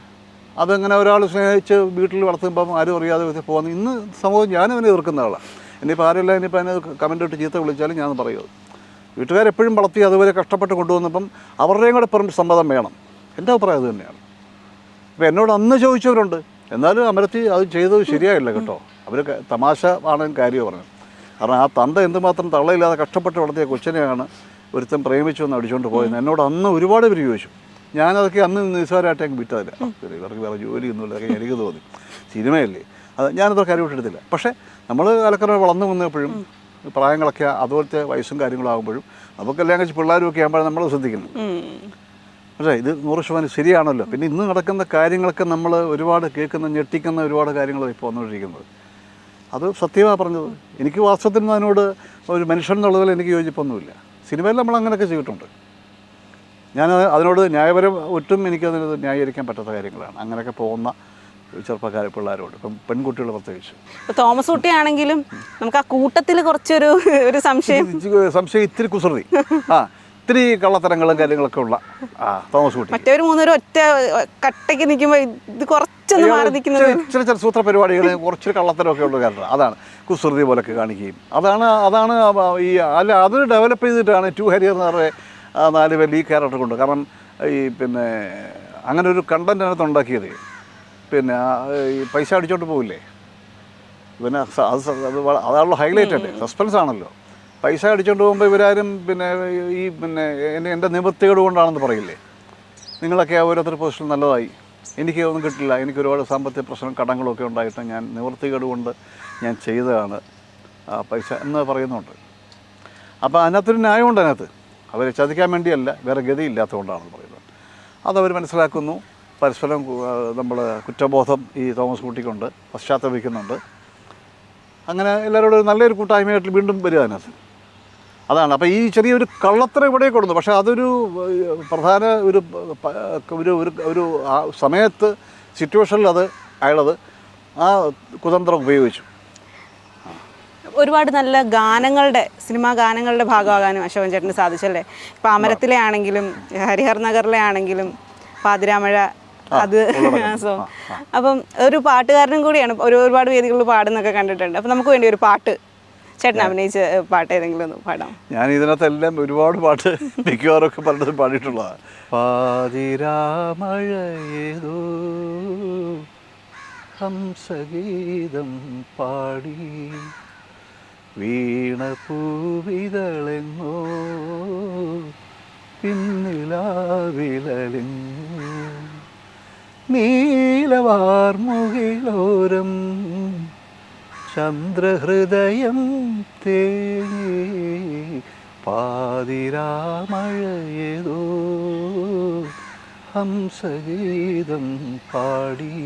Speaker 2: അതങ്ങനെ ഒരാൾ സ്നേഹിച്ച് വീട്ടിൽ വളർത്തുമ്പം ആരും അറിയാതെ പോകുന്നു. ഇന്ന് സമൂഹം ഞാനതിനെ എതിർക്കുന്ന ആളാണ്. ഇനിയിപ്പോൾ ആരുമില്ല, ഇനിയിപ്പോൾ അതിനെ കമൻ്റ് ഇട്ട് ചീത്ത വിളിച്ചാലും ഞാൻ പറയുന്നത് വീട്ടുകാരെപ്പോഴും വളർത്തി അതുവരെ കഷ്ടപ്പെട്ട് കൊണ്ടുവന്നപ്പം അവരുടെയും കൂടെ സമ്മതം വേണം. എൻ്റെ അഭിപ്രായം അത് തന്നെയാണ്. ഇപ്പോൾ എന്നോട് അന്ന് ചോദിച്ചവരുണ്ട്, എന്നാലും അമരത്തി അത് ചെയ്തത് ശരിയായില്ല കേട്ടോ. അവർ തമാശ ആണെന്ന് കാര്യം പറഞ്ഞത്. കാരണം ആ തന്ത എന്തുമാത്രം തള്ളയില്ലാതെ കഷ്ടപ്പെട്ട് വളർത്തിയ കൊച്ചിനെയാണ് ഒരുത്തം പ്രേമിച്ചു എന്ന് അടിച്ചുകൊണ്ട് പോയത്. എന്നോട് അന്ന് ഒരുപാട് പേര് ചോദിച്ചു. ഞാനതൊക്കെ അന്ന് നിസ്സാരമായിട്ട് അങ്ങ് വിറ്റതില്ല. ഇവർക്ക് വേറെ ജോലിയൊന്നുമില്ല, എനിക്ക് തോന്നി സിനിമയല്ലേ, അത് ഞാനതൊക്കെ കാര്യമായിട്ടെടുത്തില്ല. പക്ഷേ നമ്മൾ കാലക്രമേണ വളർന്നു വന്നപ്പോഴും പ്രായങ്ങളൊക്കെ അതുപോലത്തെ വയസ്സും കാര്യങ്ങളാകുമ്പോഴും നമുക്കെല്ലാം കഴിച്ച് പിള്ളേരും ഒക്കെ ആകുമ്പോഴാണ് നമ്മൾ ശ്രദ്ധിക്കുന്നത്. പക്ഷേ ഇത് 100% ശരിയാണല്ലോ. പിന്നെ ഇന്ന് നടക്കുന്ന കാര്യങ്ങളൊക്കെ നമ്മൾ ഒരുപാട് കേൾക്കുന്ന ഞെട്ടിക്കുന്ന ഒരുപാട് കാര്യങ്ങൾ ഇപ്പോൾ വന്നുകൊണ്ടിരിക്കുന്നത്. അത് സത്യമാണ് പറഞ്ഞത്. എനിക്ക് വാസ്തവത്തിൽ അതിനോട് ഒരു മനുഷ്യൻ എന്നുള്ളതിൽ എനിക്ക് യോജിപ്പൊന്നുമില്ല. സിനിമയിൽ നമ്മൾ അങ്ങനെയൊക്കെ ചെയ്തിട്ടുണ്ട്. ഞാൻ അതിനോട് ന്യായപരം ഒട്ടും എനിക്കതിനത് ന്യായീകരിക്കാൻ പറ്റാത്ത കാര്യങ്ങളാണ് അങ്ങനെയൊക്കെ പോകുന്ന ചെറുപ്പക്കാരെ പിള്ളേരോട്. ഇപ്പം പെൺകുട്ടികൾ പ്രത്യേകിച്ച്.
Speaker 1: ഇപ്പോൾ തോമസ് കുട്ടിയാണെങ്കിലും നമുക്ക് ആ കൂട്ടത്തിൽ കുറച്ചൊരു സംശയം
Speaker 2: ഇത്തിരി കുസൃതി, ഇത്തിരി കള്ളത്തരങ്ങളും കാര്യങ്ങളൊക്കെ ഉള്ള തോമസ് കുട്ടി.
Speaker 1: മറ്റൊരു 3 ഒറ്റ കട്ടയ്ക്ക് നിൽക്കുമ്പോൾ ഇത് കുറച്ചൊന്ന് മാറി നിൽക്കുന്നത്
Speaker 2: ചെറിയ സൂത്ര പരിപാടികൾ കുറച്ചൊരു കള്ളത്തരമൊക്കെ ഉള്ള കാരണം അതാണ് കുസൃതി പോലൊക്കെ കാണിക്കുകയും അതാണ് ഈ അല്ല അത് ഡെവലപ്പ് ചെയ്തിട്ടാണ് ടു ഹരിയർ എന്ന് പറയുക 4 പേര് ഈ ക്യാരക്ടർ കൊണ്ട്. കാരണം ഈ പിന്നെ അങ്ങനെ ഒരു കണ്ടന്റ് അതിനകത്ത് ഉണ്ടാക്കിയത് പിന്നെ ഈ പൈസ അടിച്ചോണ്ട് പോകില്ലേ പിന്നെ അതാണല്ലോ ഹൈലൈറ്റ് അല്ലേ, സസ്പെൻസ് ആണല്ലോ. പൈസ അടിച്ചോണ്ട് പോകുമ്പോൾ ഇവരാരും പിന്നെ എൻ്റെ നിവൃത്തികേട് കൊണ്ടാണെന്ന് പറയില്ലേ. നിങ്ങളൊക്കെ ഓരോരുത്തർ പൊസിഷൻ നല്ലതായി, എനിക്ക് ഒന്നും കിട്ടില്ല, എനിക്ക് ഒരുപാട് സാമ്പത്തിക പ്രശ്നം കടങ്ങളൊക്കെ ഉണ്ടായിട്ട് ഞാൻ നിവൃത്തികേട് കൊണ്ട് ഞാൻ ചെയ്തതാണ് പൈസ എന്ന് പറയുന്നുണ്ട്. അപ്പോൾ അതിനകത്തൊരു ന്യായമുണ്ട്. അതിനകത്ത് അവരെ ചതിക്കാൻ വേണ്ടിയല്ല, വേറെ ഗതിയില്ലാത്തതുകൊണ്ടാണെന്ന് പറയുന്നത്. അതവർ മനസ്സിലാക്കുന്നു. പരസ്പരം നമ്മൾ കുറ്റബോധം ഈ തോമസ് കുട്ടിക്കുണ്ട്, പശ്ചാത്തപിക്കുന്നുണ്ട്. അങ്ങനെ എല്ലാവരോടും നല്ലൊരു കൂട്ടായ്മയായിട്ട് വീണ്ടും വരിക അതിനകത്ത്. അതാണ്. അപ്പോൾ ഈ ചെറിയൊരു കള്ളത്തരം ഇവിടെ കൊടുന്നു. പക്ഷേ അതൊരു പ്രധാന ഒരു ഒരു ഒരു ഒരു ആ സമയത്ത് സിറ്റുവേഷനിൽ അയാളത് ആ കുതന്ത്രം ഉപയോഗിച്ചു.
Speaker 1: ഒരുപാട് നല്ല സിനിമാ ഗാനങ്ങളുടെ ഭാഗമാകാനും അശോകൻ ചേട്ടന് സാധിച്ചല്ലേ? ഇപ്പം അമരത്തിലെ ആണെങ്കിലും ഹരിഹർ നഗറിലെ ആണെങ്കിലും പാതിരാമഴ അത് അപ്പം ഒരു പാട്ടുകാരനും കൂടിയാണ്. ഒരുപാട് വേദികളിൽ പാടുന്നൊക്കെ കണ്ടിട്ടുണ്ട്. അപ്പം നമുക്ക് വേണ്ടി ഒരു പാട്ട് ചേട്ടൻ അഭിനയിച്ച പാട്ട് ഏതെങ്കിലും ഒന്ന് പാടാം.
Speaker 2: ഞാൻ ഇതിനകത്തെല്ലാം ഒരുപാട് പാട്ട് മിക്കവാറൊക്കെ പലതും പാടിയിട്ടുള്ളതാണ്. പാതിരാമഴയേതോ ഹംസഗീതം പാടി വീണപൂവിതളെങ്ങോ പിന്നിലാവിലലിങ്ങോ നീലവാർമുകിലോരം ചന്ദ്രഹൃദയം തേങ്ങി പാതിരാമഴയേതോ ഹംസഗീതം പാടി.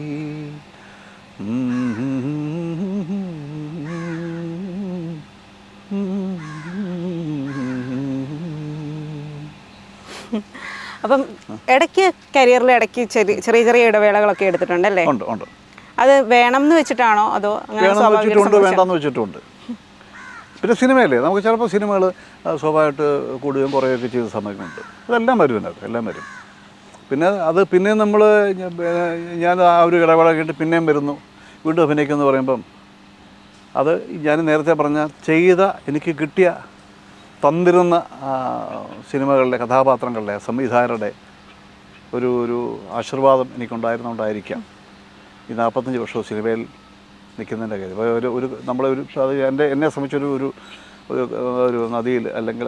Speaker 1: അപ്പം ഇടയ്ക്ക് കരിയറിൽ ഇടയ്ക്ക് ചെറിയ ചെറിയ ഇടവേളകളൊക്കെ എടുത്തിട്ടുണ്ടല്ലേ?
Speaker 2: ഉണ്ട് ഉണ്ട്.
Speaker 1: അത് വേണം എന്ന് വെച്ചിട്ടാണോ അതോ
Speaker 2: വെച്ചിട്ടുണ്ട് വേണ്ടെന്ന് വെച്ചിട്ടുണ്ട്. പിന്നെ സിനിമയല്ലേ, നമുക്ക് ചിലപ്പോൾ സിനിമകൾ സ്വാഭാവികമായിട്ട് കൂടുകയും കുറയുകയൊക്കെ ചെയ്ത സമയങ്ങളുണ്ട്. അതെല്ലാം വരും അതിനകത്ത്, എല്ലാം വരും. പിന്നെ നമ്മൾ ഞാൻ ആ ഒരു ഇടവേള കേട്ട് പിന്നെയും വരുന്നു വീണ്ടും അഭിനയിക്കുമെന്ന് പറയുമ്പം അത് ഞാൻ നേരത്തെ പറഞ്ഞ എനിക്ക് കിട്ടിയ തന്നിരുന്ന സിനിമകളിലെ കഥാപാത്രങ്ങളുടെ സംവിധായകരുടെ ഒരു ആശീർവാദം എനിക്കുണ്ടായിരുന്നുകൊണ്ടായിരിക്കാം ഈ 45 വർഷവും സിനിമയിൽ നിൽക്കുന്നതിൻ്റെ കാര്യം. ഒരു അത് എന്നെ സംബന്ധിച്ചൊരു ഒരു നദിയിൽ അല്ലെങ്കിൽ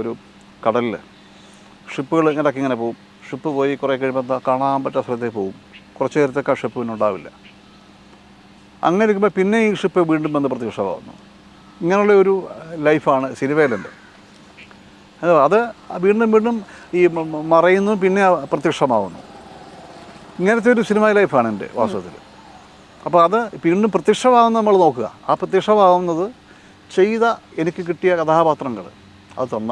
Speaker 2: ഒരു കടലിൽ ഷിപ്പുകൾ ഇങ്ങനെ പോകും. ഷിപ്പ് പോയി കുറേ കഴിയുമ്പോൾ കാണാൻ പറ്റാത്ത സ്ഥലത്തേക്ക് പോകും. കുറച്ച് നേരത്തേക്ക് ആ ഷിപ്പ് പിന്നെ ഉണ്ടാവില്ല. അങ്ങനെ ഇരിക്കുമ്പോൾ പിന്നെ ഈ ഷിപ്പ് വീണ്ടും വന്ന് പ്രത്യക്ഷമാകുന്നു. ഇങ്ങനെയുള്ള ഒരു ലൈഫാണ് സിനിമയിലുണ്ട്. അത് വീണ്ടും വീണ്ടും ഈ മറയുന്നു, പിന്നെ പ്രത്യക്ഷമാവുന്നു. ഇങ്ങനത്തെ ഒരു സിനിമ ലൈഫാണ് എൻ്റെ വാസ്തവത്തിൽ. അപ്പോൾ അത് വീണ്ടും പ്രത്യക്ഷമാകുന്നത് നമ്മൾ നോക്കുക. ആ പ്രത്യക്ഷമാകുന്നത് എനിക്ക് കിട്ടിയ കഥാപാത്രങ്ങൾ അത് തന്ന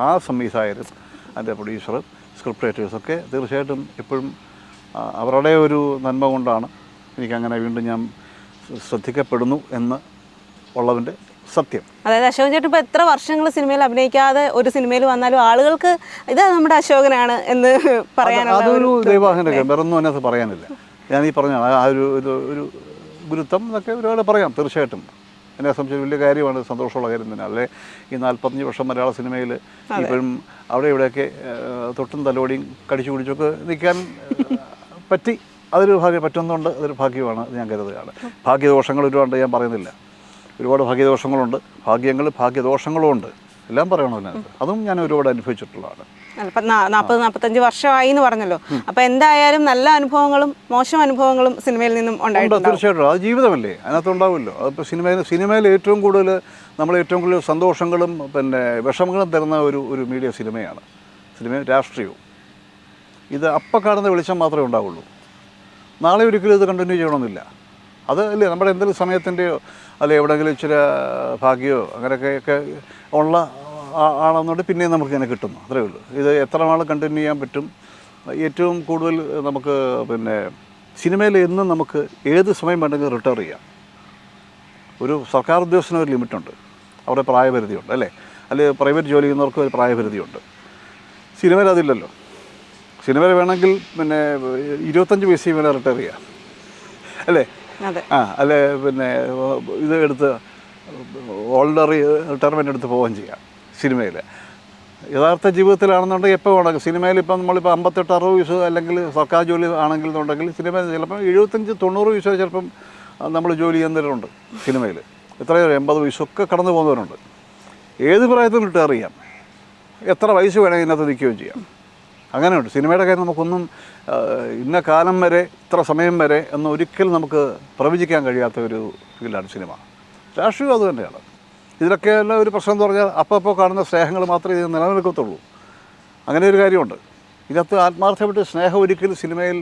Speaker 2: ആ സംവിധായകരും അതിൻ്റെ പ്രൊഡ്യൂസറും സ്ക്രിപ്റ്റ് റൈറ്റേഴ്സൊക്കെ തീർച്ചയായിട്ടും എപ്പോഴും അവരുടെ ഒരു നന്മ കൊണ്ടാണ് എനിക്കങ്ങനെ വീണ്ടും ഞാൻ ശ്രദ്ധിക്കപ്പെടുന്നു എന്ന് ഉള്ളതിൻ്റെ സത്യം.
Speaker 1: അതായത് അശോകൻ ചേട്ടൻ ഇപ്പോൾ എത്ര വർഷങ്ങൾ സിനിമയിൽ അഭിനയിക്കാതെ ഒരു സിനിമയിൽ വന്നാലും ആളുകൾക്ക് ഇത് നമ്മുടെ അശോകനാണ് എന്ന് പറയാനുള്ള
Speaker 2: അതൊരു ദൈവാഹനൊക്കെ വേറൊന്നും അതിനകത്ത് പറയാനില്ല. ഞാൻ ഈ പറഞ്ഞ ആ ഒരു ഗുരുത്വം എന്നൊക്കെ ഒരുപാട് പറയാം. തീർച്ചയായിട്ടും എന്നെ സംബന്ധിച്ച് വലിയ കാര്യമാണ്, സന്തോഷമുള്ള കാര്യം തന്നെ. അല്ലെ ഈ 45 വർഷം മലയാള സിനിമയിൽ ഇപ്പോഴും അവിടെ ഇവിടെയൊക്കെ തൊട്ടും തലോടിയും കടിച്ചു കുടിച്ചൊക്കെ നിൽക്കാൻ പറ്റി. അതൊരു ഭാഗ്യം പറ്റുന്നുണ്ട്. അതൊരു ഭാഗ്യമാണ് ഞാൻ കരുതുകയാണ്. ഭാഗ്യദോഷങ്ങൾ ഒരുപാട് ഞാൻ പറയുന്നില്ല. ഒരുപാട് ഭാഗ്യദോഷങ്ങളുണ്ട്, ഭാഗ്യദോഷങ്ങളും ഉണ്ട്. എല്ലാം പറയണമല്ലോ. അതും ഞാൻ ഒരുപാട് അനുഭവിച്ചിട്ടുള്ളതാണ്.
Speaker 1: 40-45 വർഷമായി എന്ന് പറഞ്ഞല്ലോ. അപ്പോൾ എന്തായാലും നല്ല അനുഭവങ്ങളും മോശം അനുഭവങ്ങളും സിനിമയിൽ നിന്നും ഉണ്ടായിട്ടുണ്ട്.
Speaker 2: തീർച്ചയായിട്ടും അത് ജീവിതമല്ലേ, അതിനകത്തുണ്ടാവുമല്ലോ. അതിപ്പോൾ സിനിമയിൽ ഏറ്റവും കൂടുതൽ സന്തോഷങ്ങളും പിന്നെ വിഷമങ്ങളും തരുന്ന ഒരു മീഡിയ സിനിമയാണ്. രാഷ്ട്രീയവും ഇത് അപ്പം കാണുന്ന വെളിച്ചം മാത്രമേ ഉണ്ടാവുള്ളൂ. നാളെ ഒരിക്കലും ഇത് കണ്ടിന്യൂ ചെയ്യണമെന്നില്ല. അത് അല്ലേ നമ്മുടെ എന്തെങ്കിലും സമയത്തിൻ്റെയോ അല്ലെ എവിടെയെങ്കിലും ഇച്ചിരി ഭാഗ്യമോ അങ്ങനെയൊക്കെ ഉള്ള ആണെന്നുകൊണ്ട് പിന്നെയും നമുക്കിങ്ങനെ കിട്ടുന്നു. അത്രയേ ഉള്ളൂ. ഇത് എത്ര നാൾ കണ്ടിന്യൂ ചെയ്യാൻ പറ്റും? ഏറ്റവും കൂടുതൽ നമുക്ക് പിന്നെ സിനിമയിൽ എന്നും നമുക്ക് ഏത് സമയം വേണമെങ്കിലും റിട്ടയർ ചെയ്യാം. ഒരു സർക്കാർ ഉദ്യോഗസ്ഥന് ഒരു ലിമിറ്റുണ്ട്, അവരുടെ പ്രായപരിധിയുണ്ട് അല്ലേ. അല്ലെങ്കിൽ പ്രൈവറ്റ് ജോലി ചെയ്യുന്നവർക്ക് ഒരു പ്രായപരിധിയുണ്ട്. സിനിമയിൽ അതില്ലല്ലോ. സിനിമയിൽ വേണമെങ്കിൽ പിന്നെ 25 വയസ്സിൽ വേണേൽ റിട്ടയർ ചെയ്യാം അല്ലേ. അല്ലെ പിന്നെ ഇത് എടുത്ത് ഓൾഡർ റിട്ടയർമെൻ്റ് എടുത്ത് പോവുകയും ചെയ്യാം. സിനിമയിൽ യഥാർത്ഥ ജീവിതത്തിലാണെന്നുണ്ടെങ്കിൽ എപ്പോൾ വേണമെങ്കിൽ സിനിമയിൽ ഇപ്പം നമ്മളിപ്പോൾ 58-60 വയസ്സ് അല്ലെങ്കിൽ സർക്കാർ ജോലി ആണെങ്കിൽ എന്നുണ്ടെങ്കിൽ സിനിമയിൽ ചിലപ്പോൾ 75-90 വയസ്സ് വരെ ചിലപ്പം നമ്മൾ ജോലി ചെയ്യുന്നവരുണ്ട് സിനിമയിൽ. എത്രയോ 80 വയസ്സൊക്കെ കടന്നു പോകുന്നവരുണ്ട്. ഏത് പ്രായത്തിലും റിട്ടയർ ചെയ്യാം. എത്ര വയസ്സ് വേണമെങ്കിൽ ഇതിനകത്ത് നിൽക്കുകയും ചെയ്യാം. അങ്ങനെയുണ്ട്. സിനിമയുടെ കാര്യം നമുക്കൊന്നും ഇന്ന കാലം വരെ ഇത്ര സമയം വരെ എന്ന് ഒരിക്കലും നമുക്ക് പ്രവചിക്കാൻ കഴിയാത്ത ഒരു ഫീൽഡാണ് സിനിമ. രാഷ്ട്രീയം അത് തന്നെയാണ്. ഇതിലൊക്കെയെല്ലാം ഒരു പ്രശ്നം എന്ന് പറഞ്ഞാൽ അപ്പോൾ കാണുന്ന സ്നേഹങ്ങൾ മാത്രമേ ഇത് നിലനിൽക്കത്തുള്ളൂ. അങ്ങനെ ഒരു കാര്യമുണ്ട്. ഇതിനകത്ത് ആത്മാർത്ഥമായിട്ട് സ്നേഹം ഒരിക്കലും സിനിമയിൽ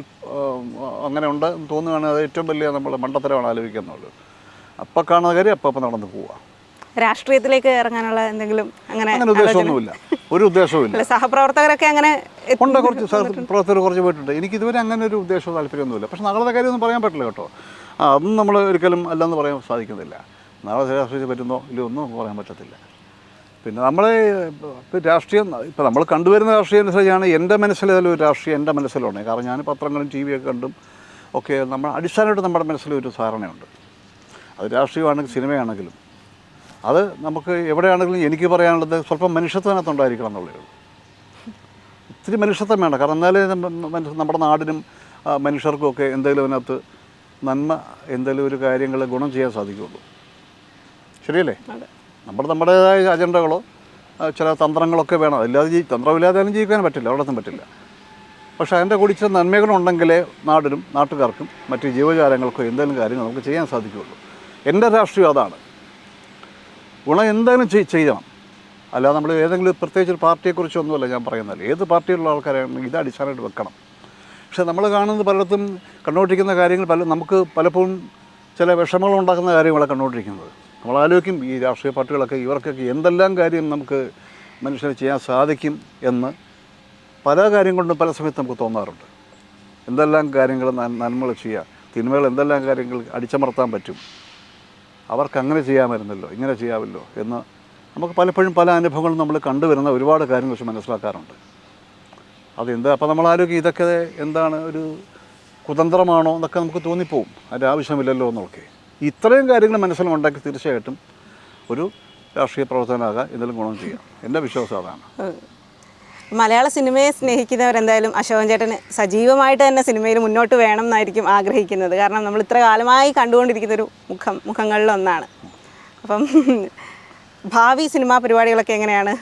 Speaker 2: അങ്ങനെ ഉണ്ട് എന്ന് തോന്നുകയാണെങ്കിൽ അത് ഏറ്റവും വലിയ നമ്മൾ മണ്ടത്തരമാണ് ആലോചിക്കുന്നുള്ളൂ. അപ്പം കാണുന്ന കാര്യം അപ്പം നടന്നു പോവുക.
Speaker 1: രാഷ്ട്രീയത്തിലേക്ക് ഇറങ്ങാനുള്ള എന്തെങ്കിലും അങ്ങനെ
Speaker 2: ഉദ്ദേശമൊന്നുമില്ല, ഒരു ഉദ്ദേശവുമില്ല.
Speaker 1: അല്ല, സഹപ്രവർത്തകരൊക്കെ അങ്ങനെ
Speaker 2: ഉണ്ട്, കുറച്ച് പ്രവർത്തകർ കുറച്ച് പോയിട്ടുണ്ട്. എനിക്ക് ഇതുവരെ അങ്ങനെ ഒരു ഉദ്ദേശമോ താല്പര്യമൊന്നുമില്ല. പക്ഷെ നാളത്തെ കാര്യമൊന്നും പറയാൻ പറ്റില്ല കേട്ടോ. അതൊന്നും നമ്മൾ ഒരിക്കലും അല്ലെന്ന് പറയാൻ സാധിക്കുന്നില്ല. നാളെ രാഷ്ട്രീയത്തിൽ പറ്റുന്നോ ഇല്ലയോ ഒന്നും നമുക്ക് പറയാൻ പറ്റത്തില്ല. പിന്നെ നമ്മൾ രാഷ്ട്രീയം ഇപ്പോൾ നമ്മൾ കണ്ടുവരുന്ന രാഷ്ട്രീയം അനുസരിച്ചാണ് എൻ്റെ മനസ്സിലൊരു രാഷ്ട്രീയം എൻ്റെ മനസ്സിലുണ്ട്. കാരണം ഞാൻ പത്രങ്ങളും ടി വിയൊക്കെ കണ്ടും ഒക്കെ നമ്മൾ അടിസ്ഥാനമായിട്ട് നമ്മുടെ മനസ്സിലൊരു ധാരണയുണ്ട്. അത് രാഷ്ട്രീയമാണെങ്കിലും സിനിമയാണെങ്കിലും അത് നമുക്ക് എവിടെയാണെങ്കിലും എനിക്ക് പറയാനുള്ളത് സ്വല്പം മനുഷ്യത്വത്തിനകത്തുണ്ടായിരിക്കണം എന്നുള്ളേ ഉള്ളൂ. ഇത്തിരി മനുഷ്യത്വം വേണം. കാരണം എന്നാലേ നമ്മുടെ നാടിനും മനുഷ്യർക്കും ഒക്കെ എന്തെങ്കിലും അതിനകത്ത് നന്മ, എന്തെങ്കിലും ഒരു കാര്യങ്ങൾ ഗുണം ചെയ്യാൻ സാധിക്കുകയുള്ളൂ. ശരിയല്ലേ? നമ്മുടേതായ അജണ്ടകളോ ചില തന്ത്രങ്ങളൊക്കെ വേണം. അല്ലാതെ തന്ത്രമില്ലാതെയും ജീവിക്കാൻ പറ്റില്ല, അവിടെത്തും പറ്റില്ല. പക്ഷേ അതിൻ്റെ കൂടി ചില നന്മകളുണ്ടെങ്കിലേ നാടിനും നാട്ടുകാർക്കും മറ്റ് ജീവജാലങ്ങൾക്കോ എന്തെങ്കിലും കാര്യങ്ങൾ നമുക്ക് ചെയ്യാൻ സാധിക്കുകയുള്ളൂ. എൻ്റെ രാഷ്ട്രീയം അതാണ്. ഗുണം എന്തായാലും ചെയ്യണം. അല്ലാതെ നമ്മൾ ഏതെങ്കിലും പ്രത്യേകിച്ച് ഒരു പാർട്ടിയെക്കുറിച്ചൊന്നുമല്ല ഞാൻ പറയുന്നത്. ഏത് പാർട്ടിയിലുള്ള ആൾക്കാരാണെങ്കിൽ ഇത് അടിസ്ഥാനമായിട്ട് വെക്കണം. പക്ഷേ നമ്മൾ കാണുന്നത് പലയിടത്തും കണ്ടുകൊണ്ടിരിക്കുന്ന കാര്യങ്ങൾ നമുക്ക് പലപ്പോഴും ചില വിഷമങ്ങളുണ്ടാക്കുന്ന കാര്യങ്ങളാണ് കണ്ടുകൊണ്ടിരിക്കുന്നത്. നമ്മൾ ആലോചിക്കും ഈ രാഷ്ട്രീയ പാർട്ടികളൊക്കെ ഇവർക്കൊക്കെ എന്തെല്ലാം കാര്യം നമുക്ക് മനുഷ്യന് ചെയ്യാൻ സാധിക്കും എന്ന് പല കാര്യം കൊണ്ടും പല സമയത്ത് നമുക്ക് തോന്നാറുണ്ട്. എന്തെല്ലാം കാര്യങ്ങൾ നന്മകൾ ചെയ്യുക, തിന്മകൾ എന്തെല്ലാം കാര്യങ്ങൾ അടിച്ചമർത്താൻ പറ്റും, അവർക്ക് അങ്ങനെ ചെയ്യാമായിരുന്നല്ലോ, ഇങ്ങനെ ചെയ്യാമല്ലോ എന്ന് നമുക്ക് പലപ്പോഴും പല അനുഭവങ്ങളും നമ്മൾ കണ്ടുവരുന്ന ഒരുപാട് കാര്യങ്ങൾ വെച്ച് മനസ്സിലാക്കാറുണ്ട്. അതെന്താ അപ്പോൾ നമ്മൾ ആലോചിക്കും ഇതൊക്കെ എന്താണ്, ഒരു കുതന്ത്രമാണോ എന്നൊക്കെ നമുക്ക് തോന്നിപ്പോവും. അതിൻ്റെ ആവശ്യമില്ലല്ലോ എന്നൊക്കെ. ഇത്രയും കാര്യങ്ങൾ മനസ്സിലുണ്ടാക്കി തീർച്ചയായിട്ടും ഒരു രാഷ്ട്രീയ പ്രവർത്തകനാകാൻ എന്തെങ്കിലും ഗുണം ചെയ്യാം. എൻ്റെ വിശ്വാസം അതാണ്.
Speaker 1: മലയാള സിനിമയെ സ്നേഹിക്കുന്നവരെന്തായാലും അശോകൻ ചേട്ടന് സജീവമായിട്ട് തന്നെ സിനിമയിൽ മുന്നോട്ട് വേണം എന്നായിരിക്കും ആഗ്രഹിക്കുന്നത്. കാരണം നമ്മൾ ഇത്ര കാലമായി കണ്ടുകൊണ്ടിരിക്കുന്നൊരു മുഖങ്ങളിലൊന്നാണ്. അപ്പം ഭാവി സിനിമാ പരിപാടികളൊക്കെ എങ്ങനെയാണ്?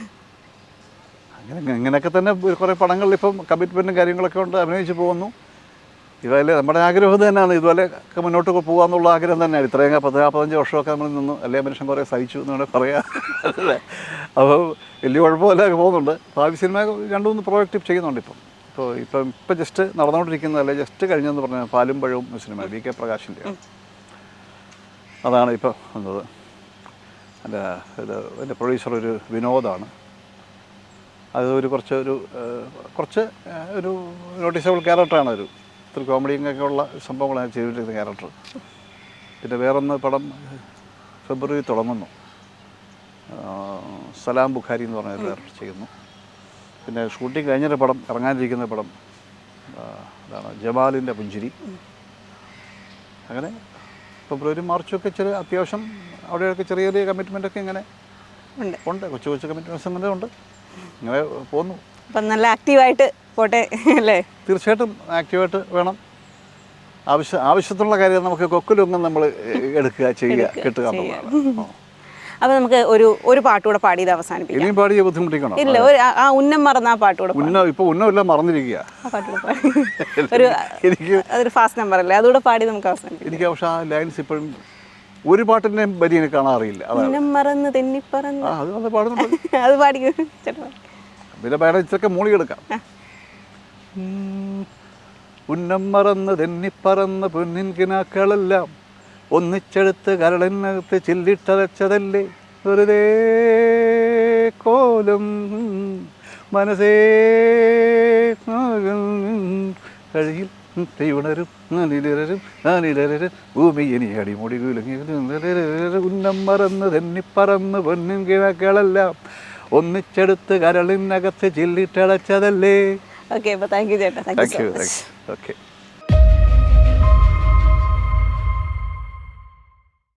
Speaker 2: ഇങ്ങനെയൊക്കെ തന്നെ കുറേ പടങ്ങളിൽ ഇപ്പം കമ്മിറ്റ്മെൻറ്റും കാര്യങ്ങളൊക്കെ ഉണ്ട്, അഭിനയിച്ച് പോകുന്നു. ഇതുപോലെ നമ്മുടെ ആഗ്രഹം തന്നെയാണ്, ഇതുപോലെയൊക്കെ മുന്നോട്ട് പോകാമെന്നുള്ള ആഗ്രഹം തന്നെയാണ്. ഇത്രയും 10-15 വർഷമൊക്കെ നമ്മൾ നിന്നു, അല്ലേ മനുഷ്യൻ കുറേ സഹിച്ചു എന്ന് വേണമെങ്കിൽ പറയാം. അല്ലേ? അപ്പോൾ വലിയ കുഴപ്പമില്ല പോകുന്നുണ്ട്. ഭാവി സിനിമ 2-3 പ്രോജക്റ്റ് ചെയ്യുന്നുണ്ട് ഇപ്പം ജസ്റ്റ് നടന്നുകൊണ്ടിരിക്കുന്നതല്ലേ, ജസ്റ്റ് കഴിഞ്ഞെന്ന് പറഞ്ഞാൽ പാലും പഴവും സിനിമ വി കെ പ്രകാശിൻ്റെ അതാണ് ഇപ്പോൾ വന്നത്. എൻ്റെ പ്രൊഡ്യൂസർ ഒരു വിനോദാണ്. അത് കുറച്ച് ഒരു നോട്ടീസബിൾ ക്യാരക്ടറാണ്. ഇത്തിരി കോമഡിയൊക്കെ ഉള്ള സംഭവങ്ങളാണ് ചെയ്തിരിക്കുന്ന ക്യാരക്ടർ. പിന്നെ വേറൊന്ന് പടം ഫെബ്രുവരി തുടങ്ങുന്നു, സലാം ബുഖാരി എന്ന് പറഞ്ഞ ഡയറക്ടർ ചെയ്യുന്നു. പിന്നെ ഷൂട്ടിംഗ് കഴിഞ്ഞൊരു പടം, ഇറങ്ങാനിരിക്കുന്ന പടം അതാണ് ജമാലിൻ്റെ പുഞ്ചിരി. അങ്ങനെ ഫെബ്രുവരി മാർച്ചൊക്കെ അത്യാവശ്യം അവിടെയൊക്കെ ചെറിയ ചെറിയ കമ്മിറ്റ്മെൻറ്റൊക്കെ ഇങ്ങനെ ഉണ്ട്, കൊച്ചു കമ്മിറ്റ്മെൻറ്റ്സ് അങ്ങനെ ഉണ്ട്. ഇങ്ങനെ പോകുന്നു.
Speaker 1: അപ്പം നല്ല ആക്റ്റീവായിട്ട് പോട്ടെ അല്ലേ?
Speaker 2: തീർച്ചയായിട്ടും ആക്റ്റീവായിട്ട് വേണം. ആവശ്യത്തിനുള്ള കാര്യം നമുക്ക് കൊക്കിലൊന്നും നമ്മൾ എടുക്കുക, ചെയ്യുക, കിട്ടുക എന്നുള്ളതാണ്.
Speaker 1: അപ്പോൾ നമുക്ക് ഒരു പാട്ടുകൂടെ പാടിയത് അവസാനിപ്പിക്കാം.
Speaker 2: ഇനിയും പാടിയ ബുദ്ധിമുട്ടിക്കണം.
Speaker 1: ഇല്ല, ആ ഉന്നം മറന്ന ആ പാട്ടുകൂടെ.
Speaker 2: ഇപ്പോൾ ഉന്നമില്ല, മറന്നിരിക്കുക.
Speaker 1: അതൊരു ഫാസ്റ്റ് നമ്പർ അല്ലേ, അതുകൂടെ പാടി നമുക്ക് അവസാനിപ്പിക്കാം.
Speaker 2: എനിക്ക് പക്ഷേ ആ ലൈൻസ് ഇപ്പോഴും ഒരു പാട്ടിൻ്റെ ബരി എനിക്ക് കാണാറില്ല.
Speaker 1: ഉന്നം മറന്ന് തെന്നിപ്പറന്ന്
Speaker 2: അത് പാടുന്നുണ്ട്.
Speaker 1: അത് പാടിക്കും ചേട്ടാ.
Speaker 2: പിന്നെ വേണം ഇതൊക്കെ മൂളിയെടുക്കാം. ഉന്നം മറന്ന് തെന്നിപ്പറന്ന് പൊന്നിൻ കിനാക്കളെല്ലാം ഒന്നിച്ചെടുത്ത് കരളിനകത്ത് ചില്ലിട്ടതച്ചതല്ലേ വെറുതെ കോലം മനസ്സേ കഴിയിൽ ഉണരും ഭൂമി ഇനി അടിമുടി കുലുങ്ങി. ഉന്നം മറന്ന് തെന്നിപ്പറന്ന് പൊന്നിൻ കിനാക്കളെല്ലാം ഒന്നിച്ചെടുത്ത് കരളിനകത്ത് ചില്ലിട്ടടച്ചതല്ലേ.
Speaker 1: ഓക്കെ, അപ്പോൾ താങ്ക് യു ചേട്ടാ. Thank you.
Speaker 2: ഓക്കെ.